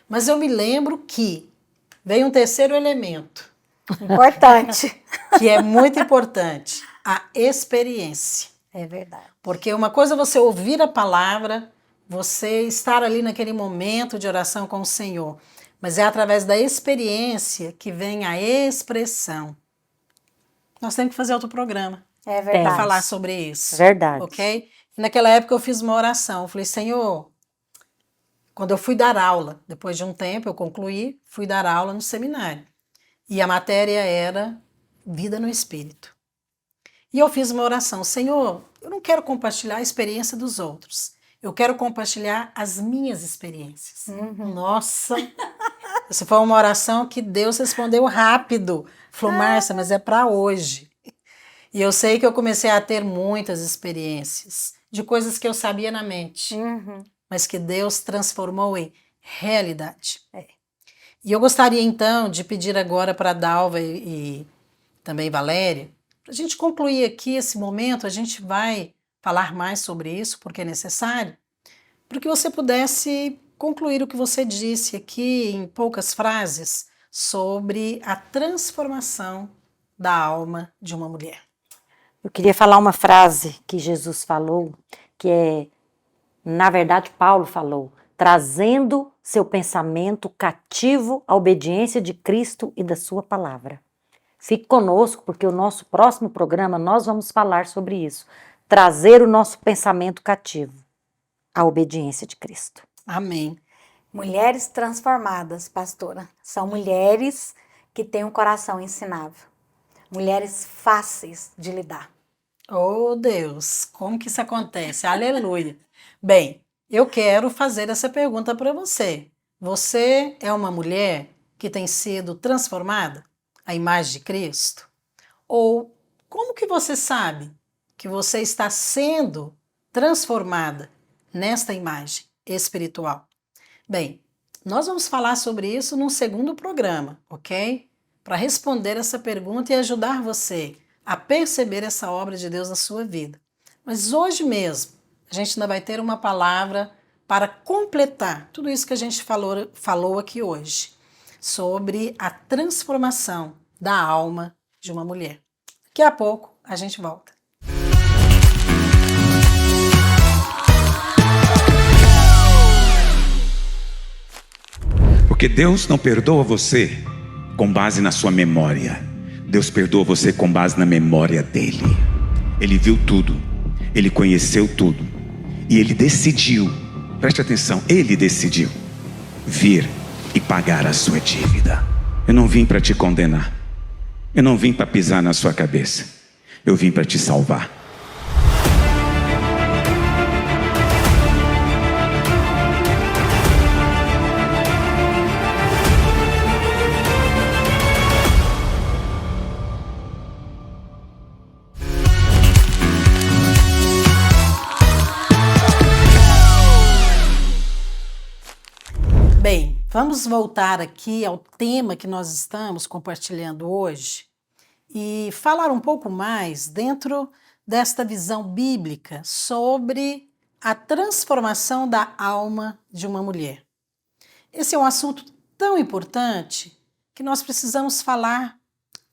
[SPEAKER 1] Mas eu me lembro que veio um terceiro elemento.
[SPEAKER 3] Importante.
[SPEAKER 1] Que é muito importante, a experiência.
[SPEAKER 3] É verdade.
[SPEAKER 1] Porque uma coisa é você ouvir a palavra, você estar ali naquele momento de oração com o Senhor, mas é através da experiência que vem a expressão. Nós temos que fazer outro programa
[SPEAKER 3] É
[SPEAKER 1] para
[SPEAKER 3] verdade.
[SPEAKER 1] falar sobre isso.
[SPEAKER 2] Verdade.
[SPEAKER 1] Ok? E naquela época eu fiz uma oração. Eu falei, Senhor, quando eu fui dar aula, depois de um tempo eu concluí, fui dar aula no seminário. E a matéria era vida no Espírito. E eu fiz uma oração, Senhor, eu não quero compartilhar a experiência dos outros. eu quero compartilhar as minhas experiências.
[SPEAKER 3] Uhum.
[SPEAKER 1] Nossa, essa foi uma oração que Deus respondeu rápido. Falou, Márcia, mas é para hoje. E eu sei que eu comecei a ter muitas experiências de coisas que eu sabia na mente,
[SPEAKER 3] Uhum.
[SPEAKER 1] mas que Deus transformou em realidade.
[SPEAKER 3] É.
[SPEAKER 1] E eu gostaria então de pedir agora para a Dalva e também Valéria, para a gente concluir aqui esse momento, a gente vai falar mais sobre isso, porque é necessário, para que você pudesse concluir o que você disse aqui em poucas frases sobre a transformação da alma de uma mulher.
[SPEAKER 2] Eu queria falar uma frase que Jesus falou, que é, na verdade, Paulo falou, trazendo seu pensamento cativo à obediência de Cristo e da sua palavra. Fique conosco, porque o nosso próximo programa nós vamos falar sobre isso. Trazer o nosso pensamento cativo à obediência de Cristo.
[SPEAKER 1] Amém.
[SPEAKER 3] Mulheres transformadas, pastora, são mulheres que têm um coração ensinável. Mulheres fáceis de lidar.
[SPEAKER 1] Oh, Deus, como que isso acontece? Aleluia. Bem, eu quero fazer essa pergunta para você. Você é uma mulher que tem sido transformada à imagem de Cristo? Ou como que você sabe que você está sendo transformada nesta imagem espiritual? Bem, nós vamos falar sobre isso num segundo programa, ok? Para responder essa pergunta e ajudar você a perceber essa obra de Deus na sua vida. Mas hoje mesmo, a gente ainda vai ter uma palavra para completar tudo isso que a gente falou aqui hoje, sobre a transformação da alma de uma mulher. Daqui a pouco a gente volta.
[SPEAKER 4] Porque Deus não perdoa você com base na sua memória. Deus perdoa você com base na memória dele. Ele viu tudo, ele conheceu tudo e ele decidiu, preste atenção, ele decidiu vir e pagar a sua dívida. Eu não vim para te condenar, eu não vim para pisar na sua cabeça, eu vim para te salvar.
[SPEAKER 1] Bem, vamos voltar aqui ao tema que nós estamos compartilhando hoje e falar um pouco mais dentro desta visão bíblica sobre a transformação da alma de uma mulher. Esse é um assunto tão importante que nós precisamos falar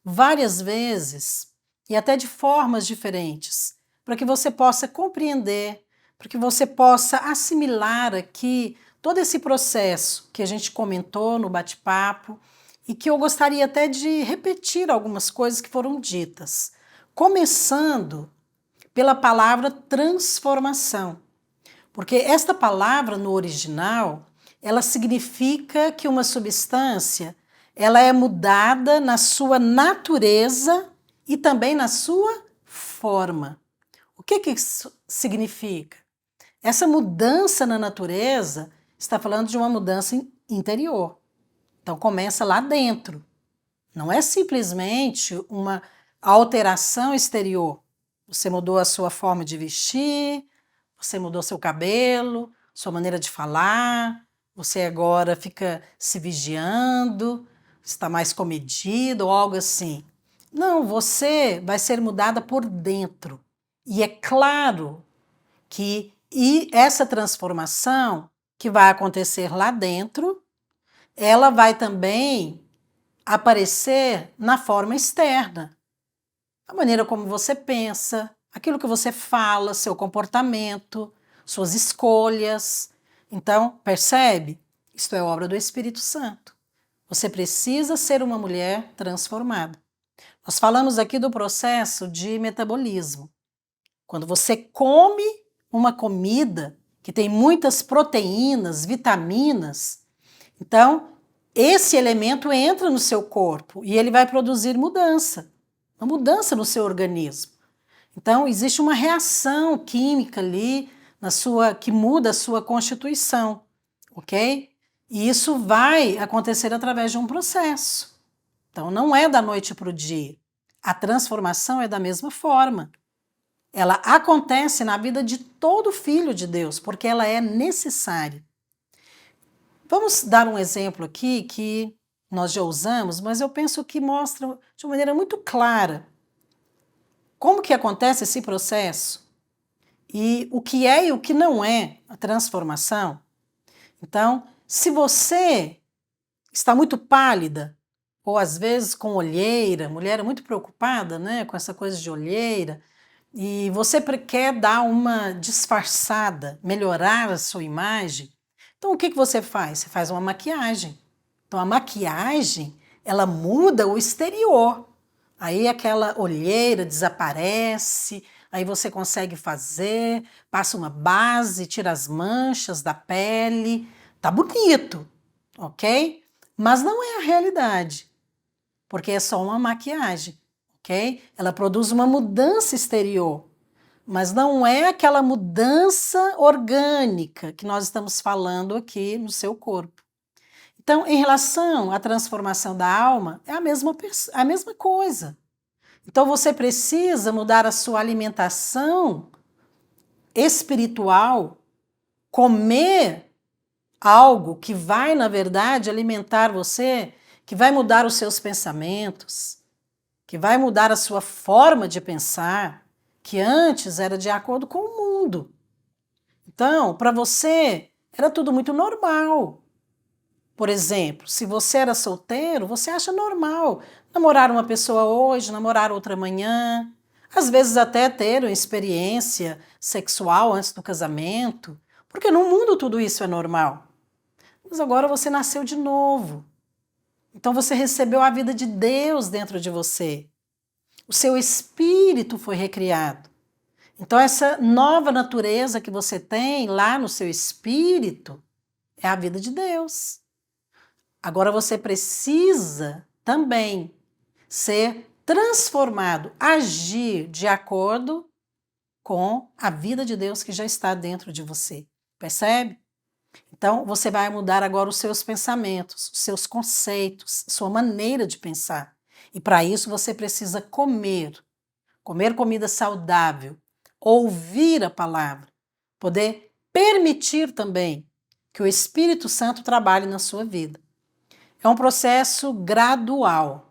[SPEAKER 1] várias vezes e até de formas diferentes, para que você possa compreender, para que você possa assimilar aqui todo esse processo que a gente comentou no bate-papo e que eu gostaria até de repetir algumas coisas que foram ditas, começando pela palavra transformação, porque esta palavra no original, ela significa que uma substância ela é mudada na sua natureza e também na sua forma. O que isso significa? Essa mudança na natureza está falando de uma mudança interior. Então começa lá dentro. Não é simplesmente uma alteração exterior. Você mudou a sua forma de vestir, você mudou seu cabelo, sua maneira de falar, você agora fica se vigiando, está mais comedido ou algo assim. Não, você vai ser mudada por dentro. E é claro que essa transformação que vai acontecer lá dentro, ela vai também aparecer na forma externa. A maneira como você pensa, aquilo que você fala, seu comportamento, suas escolhas. Então, percebe? Isto é obra do Espírito Santo. Você precisa ser uma mulher transformada. Nós falamos aqui do processo de metabolismo. Quando você come uma comida que tem muitas proteínas, vitaminas, então esse elemento entra no seu corpo e ele vai produzir mudança, uma mudança no seu organismo. Então existe uma reação química ali que muda a sua constituição, ok? E isso vai acontecer através de um processo. Então, não é da noite para o dia. A transformação é da mesma forma. Ela acontece na vida de todo filho de Deus, porque ela é necessária. Vamos dar um exemplo aqui que nós já usamos, mas eu penso que mostra de uma maneira muito clara como que acontece esse processo e o que é e o que não é a transformação. Então, se você está muito pálida, ou às vezes com olheira, mulher é muito preocupada, né, com essa coisa de olheira, e você quer dar uma disfarçada, melhorar a sua imagem, então o que você faz? Você faz uma maquiagem. Então a maquiagem, ela muda o exterior. Aí aquela olheira desaparece, aí você consegue fazer, passa uma base, tira as manchas da pele, tá bonito, ok? Mas não é a realidade, porque é só uma maquiagem, ok? Ela produz uma mudança exterior, mas não é aquela mudança orgânica que nós estamos falando aqui no seu corpo. Então, em relação à transformação da alma, é a mesma coisa. Então, você precisa mudar a sua alimentação espiritual, comer algo que vai, na verdade, alimentar você, que vai mudar os seus pensamentos, que vai mudar a sua forma de pensar, que antes era de acordo com o mundo. Então, para você, era tudo muito normal. Por exemplo, se você era solteiro, você acha normal namorar uma pessoa hoje, namorar outra amanhã, às vezes até ter uma experiência sexual antes do casamento, porque no mundo tudo isso é normal. Mas agora você nasceu de novo. Então você recebeu a vida de Deus dentro de você. O seu espírito foi recriado. Então essa nova natureza que você tem lá no seu espírito é a vida de Deus. Agora você precisa também ser transformado, agir de acordo com a vida de Deus que já está dentro de você. Percebe? Então você vai mudar agora os seus pensamentos, os seus conceitos, sua maneira de pensar. E para isso você precisa comer comida saudável, ouvir a palavra, poder permitir também que o Espírito Santo trabalhe na sua vida. É um processo gradual.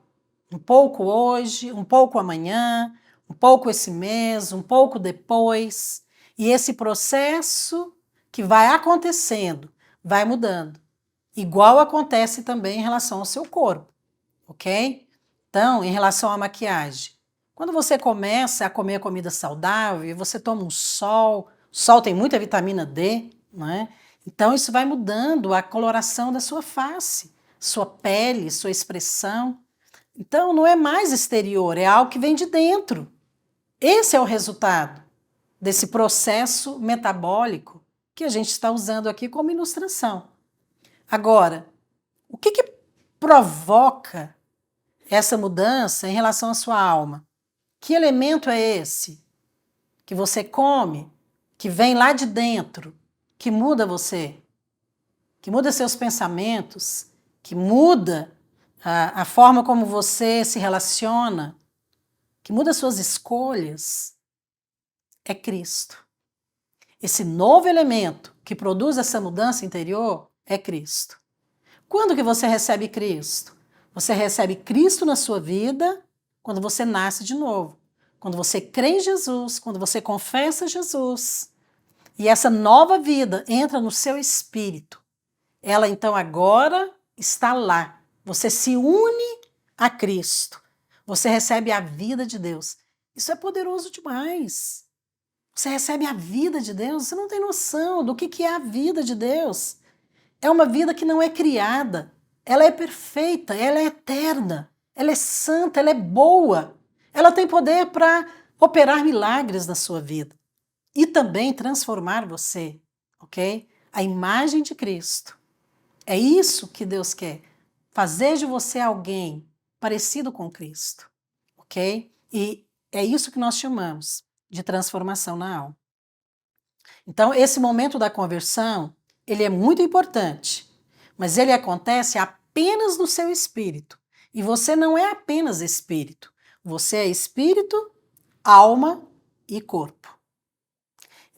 [SPEAKER 1] Um pouco hoje, um pouco amanhã, um pouco esse mês, um pouco depois. E esse processo que vai acontecendo, vai mudando. Igual acontece também em relação ao seu corpo, ok? Então, em relação à maquiagem, quando você começa a comer comida saudável, você toma um sol, o sol tem muita vitamina D, não é? Então isso vai mudando a coloração da sua face, sua pele, sua expressão. Então não é mais exterior, é algo que vem de dentro. Esse é o resultado desse processo metabólico que a gente está usando aqui como ilustração. Agora, o que provoca essa mudança em relação à sua alma? Que elemento é esse que você come, que vem lá de dentro, que muda você, que muda seus pensamentos, que muda a forma como você se relaciona, que muda suas escolhas? É Cristo. Esse novo elemento que produz essa mudança interior é Cristo. Quando que você recebe Cristo? Você recebe Cristo na sua vida quando você nasce de novo, quando você crê em Jesus, quando você confessa Jesus. E essa nova vida entra no seu espírito. Ela então agora está lá. Você se une a Cristo. Você recebe a vida de Deus. Isso é poderoso demais. Você recebe a vida de Deus, você não tem noção do que é a vida de Deus. É uma vida que não é criada. Ela é perfeita, ela é eterna, ela é santa, ela é boa. Ela tem poder para operar milagres na sua vida e também transformar você, ok? A imagem de Cristo. É isso que Deus quer, fazer de você alguém parecido com Cristo, ok? E é isso que nós chamamos de transformação na alma. Então, esse momento da conversão, ele é muito importante, mas ele acontece apenas no seu espírito. E você não é apenas espírito, você é espírito, alma e corpo.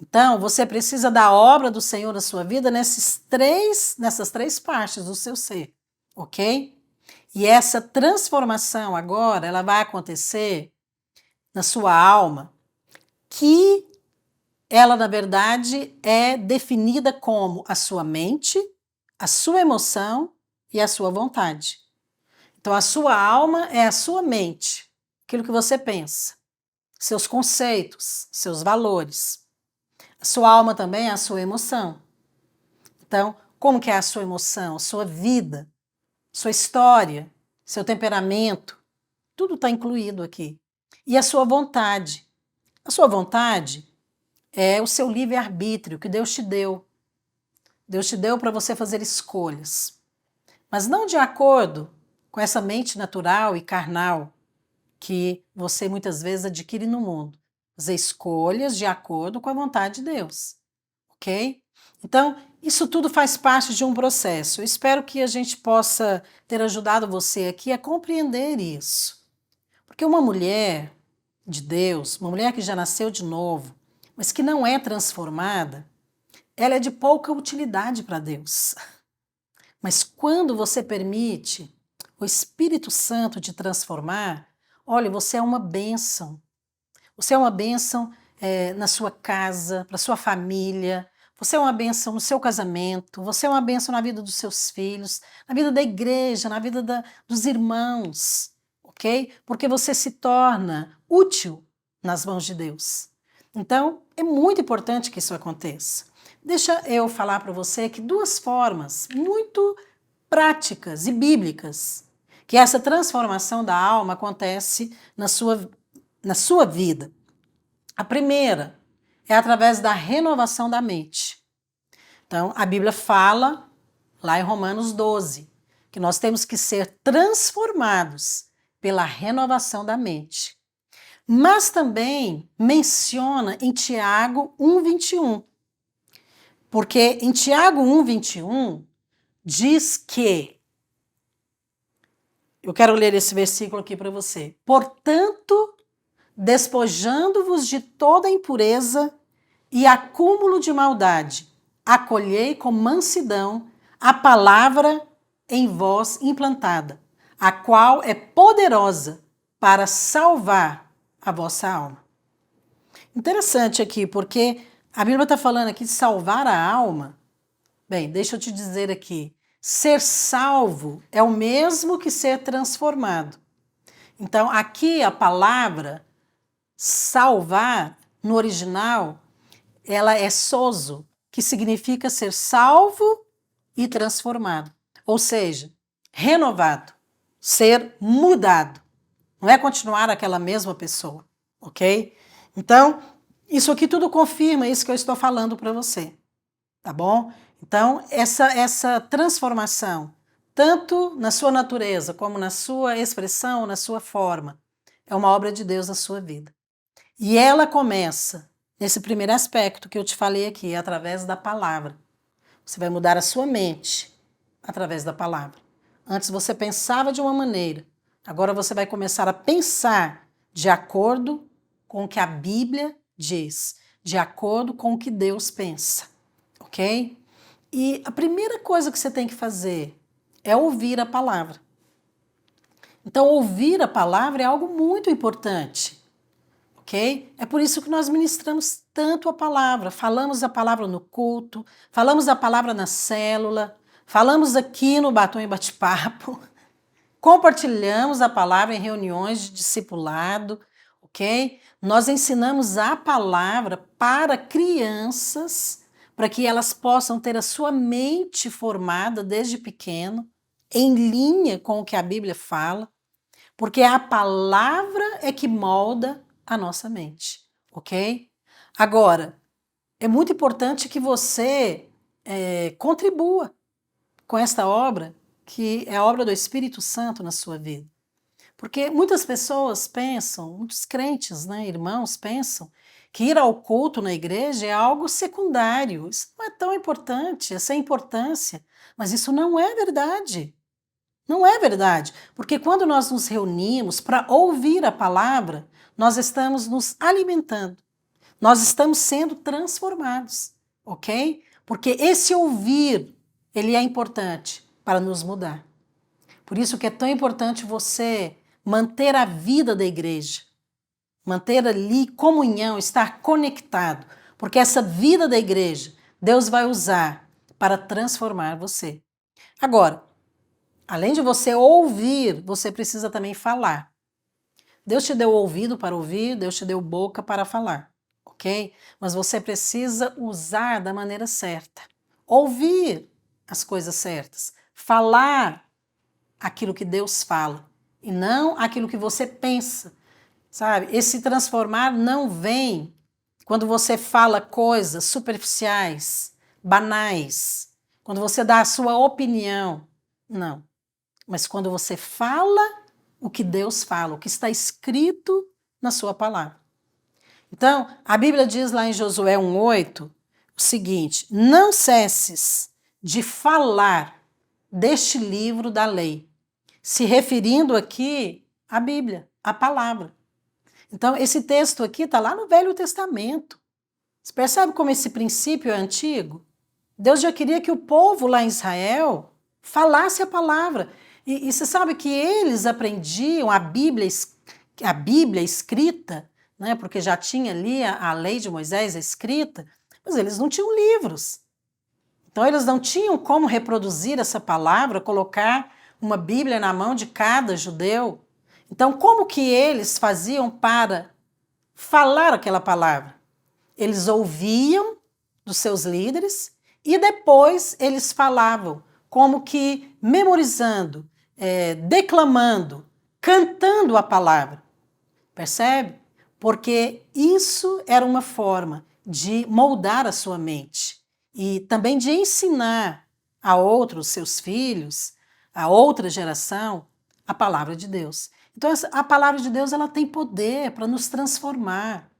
[SPEAKER 1] Então, você precisa da obra do Senhor na sua vida nessas três partes do seu ser, ok? E essa transformação agora, ela vai acontecer na sua alma, que ela, na verdade, é definida como a sua mente, a sua emoção e a sua vontade. Então, a sua alma é a sua mente, aquilo que você pensa, seus conceitos, seus valores. A sua alma também é a sua emoção. Então, como que é a sua emoção, a sua vida, sua história, seu temperamento, tudo está incluído aqui. E a sua vontade. A sua vontade é o seu livre-arbítrio que Deus te deu. Deus te deu para você fazer escolhas, mas não de acordo com essa mente natural e carnal que você muitas vezes adquire no mundo. Fazer escolhas de acordo com a vontade de Deus, ok? Então, isso tudo faz parte de um processo. Eu espero que a gente possa ter ajudado você aqui a compreender isso. Porque uma mulher de Deus, uma mulher que já nasceu de novo, mas que não é transformada, ela é de pouca utilidade para Deus. Mas quando você permite o Espírito Santo te transformar, olha, você é uma bênção. Você é uma bênção na sua casa, para sua família, você é uma bênção no seu casamento, você é uma bênção na vida dos seus filhos, na vida da igreja, na vida dos irmãos, ok? Porque você se torna útil nas mãos de Deus. Então, é muito importante que isso aconteça. Deixa eu falar para você que duas formas muito práticas e bíblicas que essa transformação da alma acontece na sua vida. A primeira é através da renovação da mente. Então, a Bíblia fala, lá em Romanos 12, que nós temos que ser transformados pela renovação da mente. Mas também menciona em Tiago 1,21. Porque em Tiago 1,21 diz que, eu quero ler esse versículo aqui para você. Portanto, despojando-vos de toda impureza e acúmulo de maldade, acolhei com mansidão a palavra em vós implantada, a qual é poderosa para salvar a vossa alma. Interessante aqui, porque a Bíblia está falando aqui de salvar a alma. Bem, deixa eu te dizer aqui, ser salvo é o mesmo que ser transformado. Então, aqui a palavra salvar, no original, ela é sozo, que significa ser salvo e transformado. Ou seja, renovado, ser mudado. Não é continuar aquela mesma pessoa, ok? Então, isso aqui tudo confirma isso que eu estou falando para você, tá bom? Então, essa transformação, tanto na sua natureza, como na sua expressão, na sua forma, é uma obra de Deus na sua vida. E ela começa nesse primeiro aspecto que eu te falei aqui, através da palavra. Você vai mudar a sua mente através da palavra. Antes você pensava de uma maneira, agora você vai começar a pensar de acordo com o que a Bíblia diz, de acordo com o que Deus pensa, ok? E a primeira coisa que você tem que fazer é ouvir a palavra. Então, ouvir a palavra é algo muito importante, ok? É por isso que nós ministramos tanto a palavra. Falamos a palavra no culto, falamos a palavra na célula, falamos aqui no Batom e Bate-Papo, compartilhamos a palavra em reuniões de discipulado, ok? Nós ensinamos a palavra para crianças, para que elas possam ter a sua mente formada desde pequeno, em linha com o que a Bíblia fala, porque a palavra é que molda a nossa mente, ok? Agora, é muito importante que você contribua com esta obra, que é a obra do Espírito Santo na sua vida. Porque muitas pessoas pensam, muitos crentes, né, irmãos, pensam que ir ao culto na igreja é algo secundário. Isso não é tão importante, é sem importância. Mas isso não é verdade. Não é verdade. Porque quando nós nos reunimos para ouvir a palavra, nós estamos nos alimentando. Nós estamos sendo transformados, ok? Porque esse ouvir, ele é importante para nos mudar. Por isso que é tão importante você manter a vida da igreja, manter ali comunhão, estar conectado, porque essa vida da igreja, Deus vai usar para transformar você. Agora, além de você ouvir, você precisa também falar. Deus te deu ouvido para ouvir, Deus te deu boca para falar, ok? Mas você precisa usar da maneira certa. Ouvir as coisas certas. Falar aquilo que Deus fala e não aquilo que você pensa, sabe? Esse transformar não vem quando você fala coisas superficiais, banais, quando você dá a sua opinião, não. Mas quando você fala o que Deus fala, o que está escrito na sua palavra. Então, a Bíblia diz lá em Josué 1:8 o seguinte: não cesses de falar deste livro da lei, se referindo aqui à Bíblia, à palavra. Então, esse texto aqui está lá no Velho Testamento. Você percebe como esse princípio é antigo? Deus já queria que o povo lá em Israel falasse a palavra. E você sabe que eles aprendiam a Bíblia escrita, né? Porque já tinha ali a lei de Moisés escrita, mas eles não tinham livros. Então, eles não tinham como reproduzir essa palavra, colocar uma Bíblia na mão de cada judeu. Então, como que eles faziam para falar aquela palavra? Eles ouviam dos seus líderes e depois eles falavam, como que memorizando, declamando, cantando a palavra. Percebe? Porque isso era uma forma de moldar a sua mente e também de ensinar a outros, seus filhos, a outra geração, a palavra de Deus. Então, a palavra de Deus ela tem poder para nos transformar.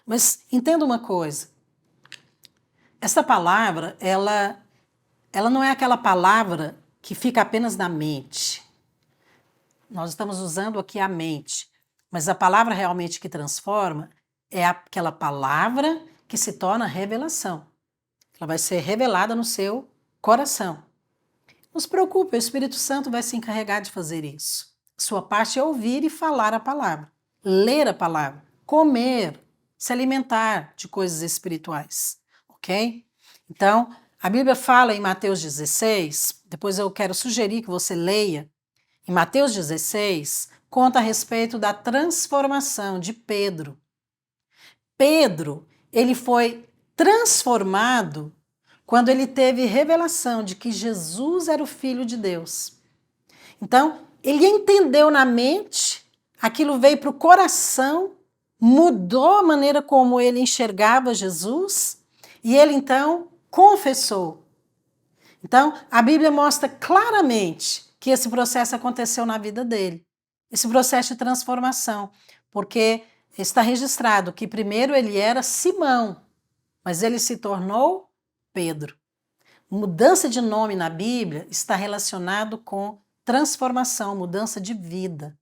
[SPEAKER 1] Mas entenda uma coisa, essa palavra, ela não é aquela palavra que fica apenas na mente. Nós estamos usando aqui a mente, mas a palavra realmente que transforma é aquela palavra que se torna revelação. Ela vai ser revelada no seu coração. Não se preocupe, o Espírito Santo vai se encarregar de fazer isso. Sua parte é ouvir e falar a palavra, ler a palavra, comer, se alimentar de coisas espirituais, ok? Então, a Bíblia fala em Mateus 16, depois eu quero sugerir que você leia. Em Mateus 16, conta a respeito da transformação de Pedro. Pedro, ele foi transformado quando ele teve revelação de que Jesus era o Filho de Deus. Então, ele entendeu na mente, aquilo veio para o coração, mudou a maneira como ele enxergava Jesus e ele então confessou. Então, a Bíblia mostra claramente que esse processo aconteceu na vida dele, esse processo de transformação, porque está registrado que primeiro ele era Simão, mas ele se tornou Pedro. Mudança de nome na Bíblia está relacionado com transformação, mudança de vida.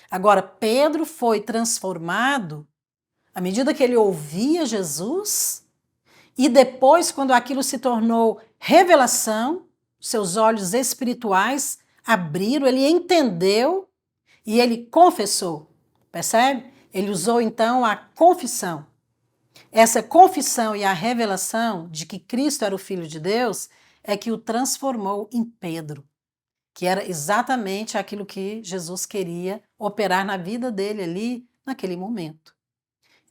[SPEAKER 1] Agora, Pedro foi transformado à medida que ele ouvia Jesus e depois, quando aquilo se tornou revelação, seus olhos espirituais abriram, ele entendeu e ele confessou. Percebe? Ele usou então a confissão. Essa confissão e a revelação de que Cristo era o Filho de Deus é que o transformou em Pedro, que era exatamente aquilo que Jesus queria operar na vida dele ali, naquele momento.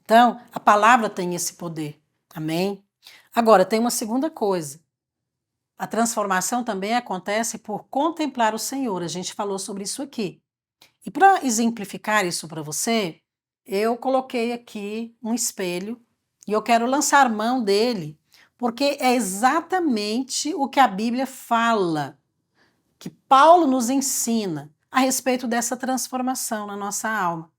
[SPEAKER 1] Então, a palavra tem esse poder. Amém? Agora, tem uma segunda coisa. A transformação também acontece por contemplar o Senhor. A gente falou sobre isso aqui. E para exemplificar isso para você, eu coloquei aqui um espelho e eu quero lançar mão dele, porque é exatamente o que a Bíblia fala, que Paulo nos ensina a respeito dessa transformação na nossa alma.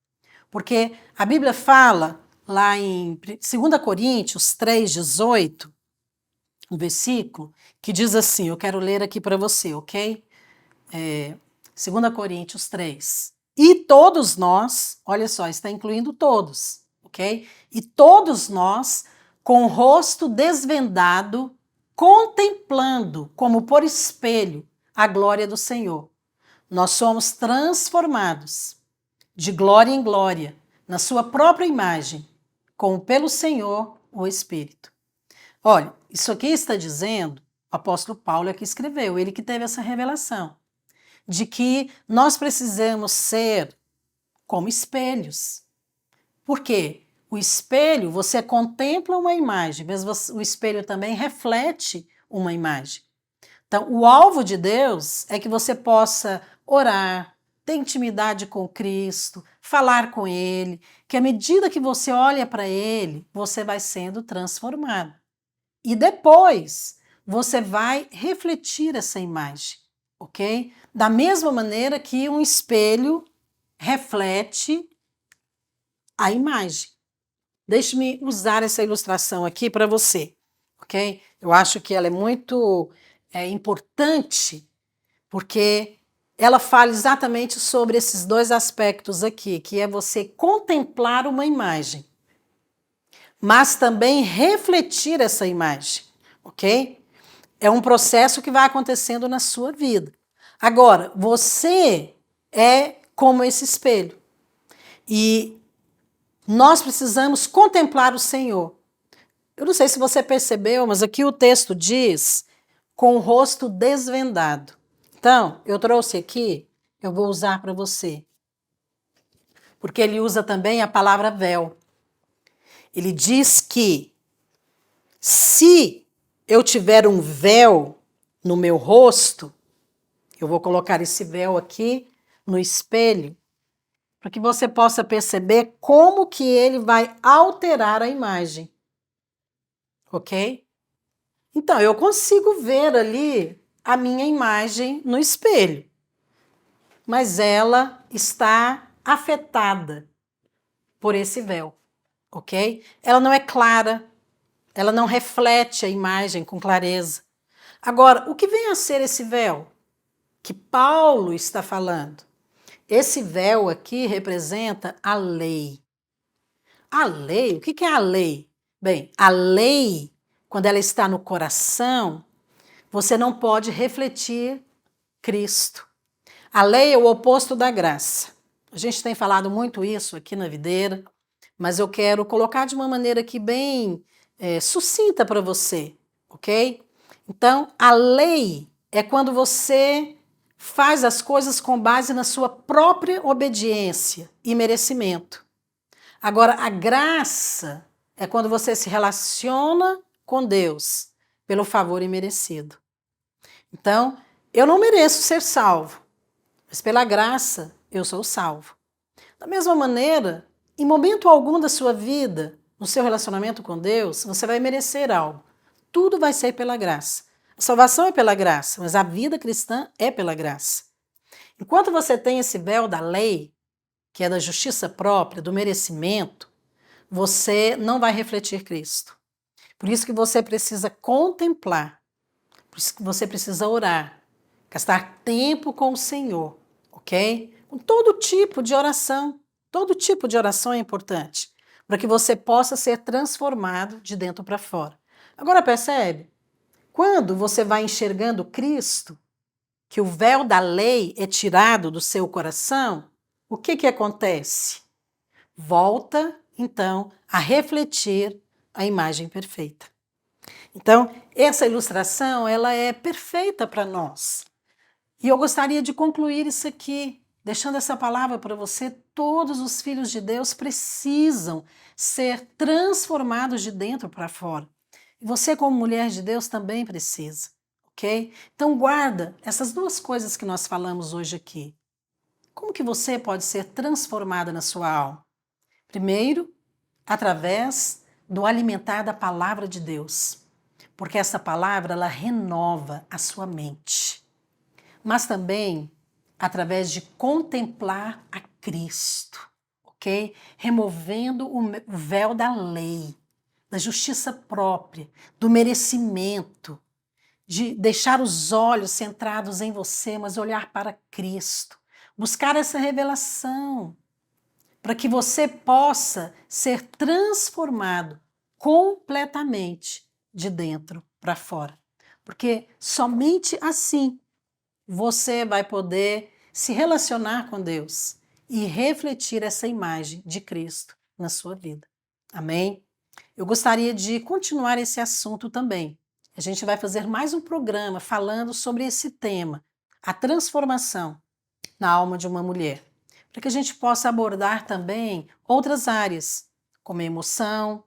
[SPEAKER 1] Porque a Bíblia fala lá em 2 Coríntios 3,18, um versículo, que diz assim, eu quero ler aqui para você, ok? 2 Coríntios 3. E todos nós, olha só, está incluindo todos, ok? E todos nós, com o rosto desvendado, contemplando, como por espelho, a glória do Senhor. Nós somos transformados de glória em glória, na sua própria imagem, como pelo Senhor, o Espírito. Olha, isso aqui está dizendo, o apóstolo Paulo é que escreveu, ele que teve essa revelação, de que nós precisamos ser como espelhos. Por quê? O espelho, você contempla uma imagem, mas o espelho também reflete uma imagem. Então, o alvo de Deus é que você possa orar, ter intimidade com Cristo, falar com Ele, que à medida que você olha para Ele, você vai sendo transformado. E depois, você vai refletir essa imagem, ok? Da mesma maneira que um espelho reflete a imagem. Deixe-me usar essa ilustração aqui para você, ok? Eu acho que ela é muito importante, porque ela fala exatamente sobre esses dois aspectos aqui, que é você contemplar uma imagem, mas também refletir essa imagem, ok? É um processo que vai acontecendo na sua vida. Agora, você é como esse espelho. E nós precisamos contemplar o Senhor. Eu não sei se você percebeu, mas aqui o texto diz com o rosto desvendado. Então, eu trouxe aqui, eu vou usar para você. Porque ele usa também a palavra véu. Ele diz que se eu tiver um véu no meu rosto, eu vou colocar esse véu aqui no espelho, para que você possa perceber como que ele vai alterar a imagem. Ok? Então, eu consigo ver ali a minha imagem no espelho, mas ela está afetada por esse véu, ok? Ela não é clara, ela não reflete a imagem com clareza. Agora, o que vem a ser esse véu que Paulo está falando? Esse véu aqui representa a lei. A lei, o que é a lei? Bem, a lei, quando ela está no coração, você não pode refletir Cristo. A lei é o oposto da graça. A gente tem falado muito isso aqui na videira, mas eu quero colocar de uma maneira aqui bem sucinta para você, ok? Então, a lei é quando você faz as coisas com base na sua própria obediência e merecimento. Agora, a graça é quando você se relaciona com Deus pelo favor imerecido. Então, eu não mereço ser salvo, mas pela graça eu sou salvo. Da mesma maneira, em momento algum da sua vida, no seu relacionamento com Deus, você vai merecer algo. Tudo vai ser pela graça. A salvação é pela graça, mas a vida cristã é pela graça. Enquanto você tem esse véu da lei, que é da justiça própria, do merecimento, você não vai refletir Cristo. Por isso que você precisa contemplar, por isso que você precisa orar, gastar tempo com o Senhor, ok? Com todo tipo de oração é importante, para que você possa ser transformado de dentro para fora. Agora percebe? Quando você vai enxergando Cristo, que o véu da lei é tirado do seu coração, o que acontece? Volta, então, a refletir a imagem perfeita. Então, essa ilustração, ela é perfeita para nós. E eu gostaria de concluir isso aqui, deixando essa palavra para você. Todos os filhos de Deus precisam ser transformados de dentro para fora. E você, como mulher de Deus, também precisa, ok? Então, guarda essas duas coisas que nós falamos hoje aqui. Como que você pode ser transformada na sua alma? Primeiro, através do alimentar da palavra de Deus, porque essa palavra, ela renova a sua mente. Mas também através de contemplar a Cristo, ok? Removendo o véu da lei, da justiça própria, do merecimento, de deixar os olhos centrados em você, mas olhar para Cristo, buscar essa revelação, para que você possa ser transformado completamente de dentro para fora. Porque somente assim você vai poder se relacionar com Deus e refletir essa imagem de Cristo na sua vida. Amém? Eu gostaria de continuar esse assunto também. A gente vai fazer mais um programa falando sobre esse tema, a transformação na alma de uma mulher, para que a gente possa abordar também outras áreas, como a emoção,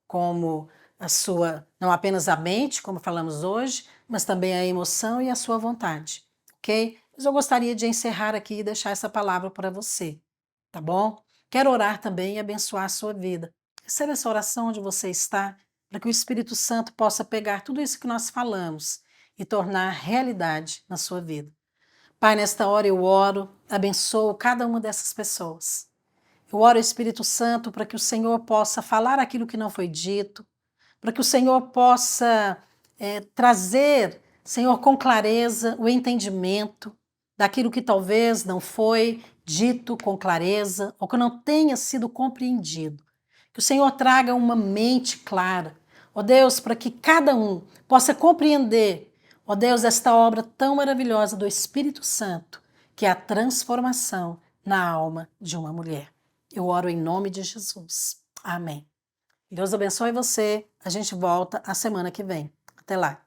[SPEAKER 1] como a sua, não apenas a mente, como falamos hoje, mas também a emoção e a sua vontade, ok? Mas eu gostaria de encerrar aqui e deixar essa palavra para você, tá bom? Quero orar também e abençoar a sua vida. Receba essa oração onde você está, para que o Espírito Santo possa pegar tudo isso que nós falamos e tornar realidade na sua vida. Pai, nesta hora eu oro, abençoo cada uma dessas pessoas. Eu oro, Espírito Santo, para que o Senhor possa falar aquilo que não foi dito, para que o Senhor possa trazer, Senhor, com clareza o entendimento daquilo que talvez não foi dito com clareza ou que não tenha sido compreendido. Que o Senhor traga uma mente clara, ó Deus, para que cada um possa compreender, ó Deus, esta obra tão maravilhosa do Espírito Santo, que é a transformação na alma de uma mulher. Eu oro em nome de Jesus. Amém. Deus abençoe você. A gente volta a semana que vem. Até lá.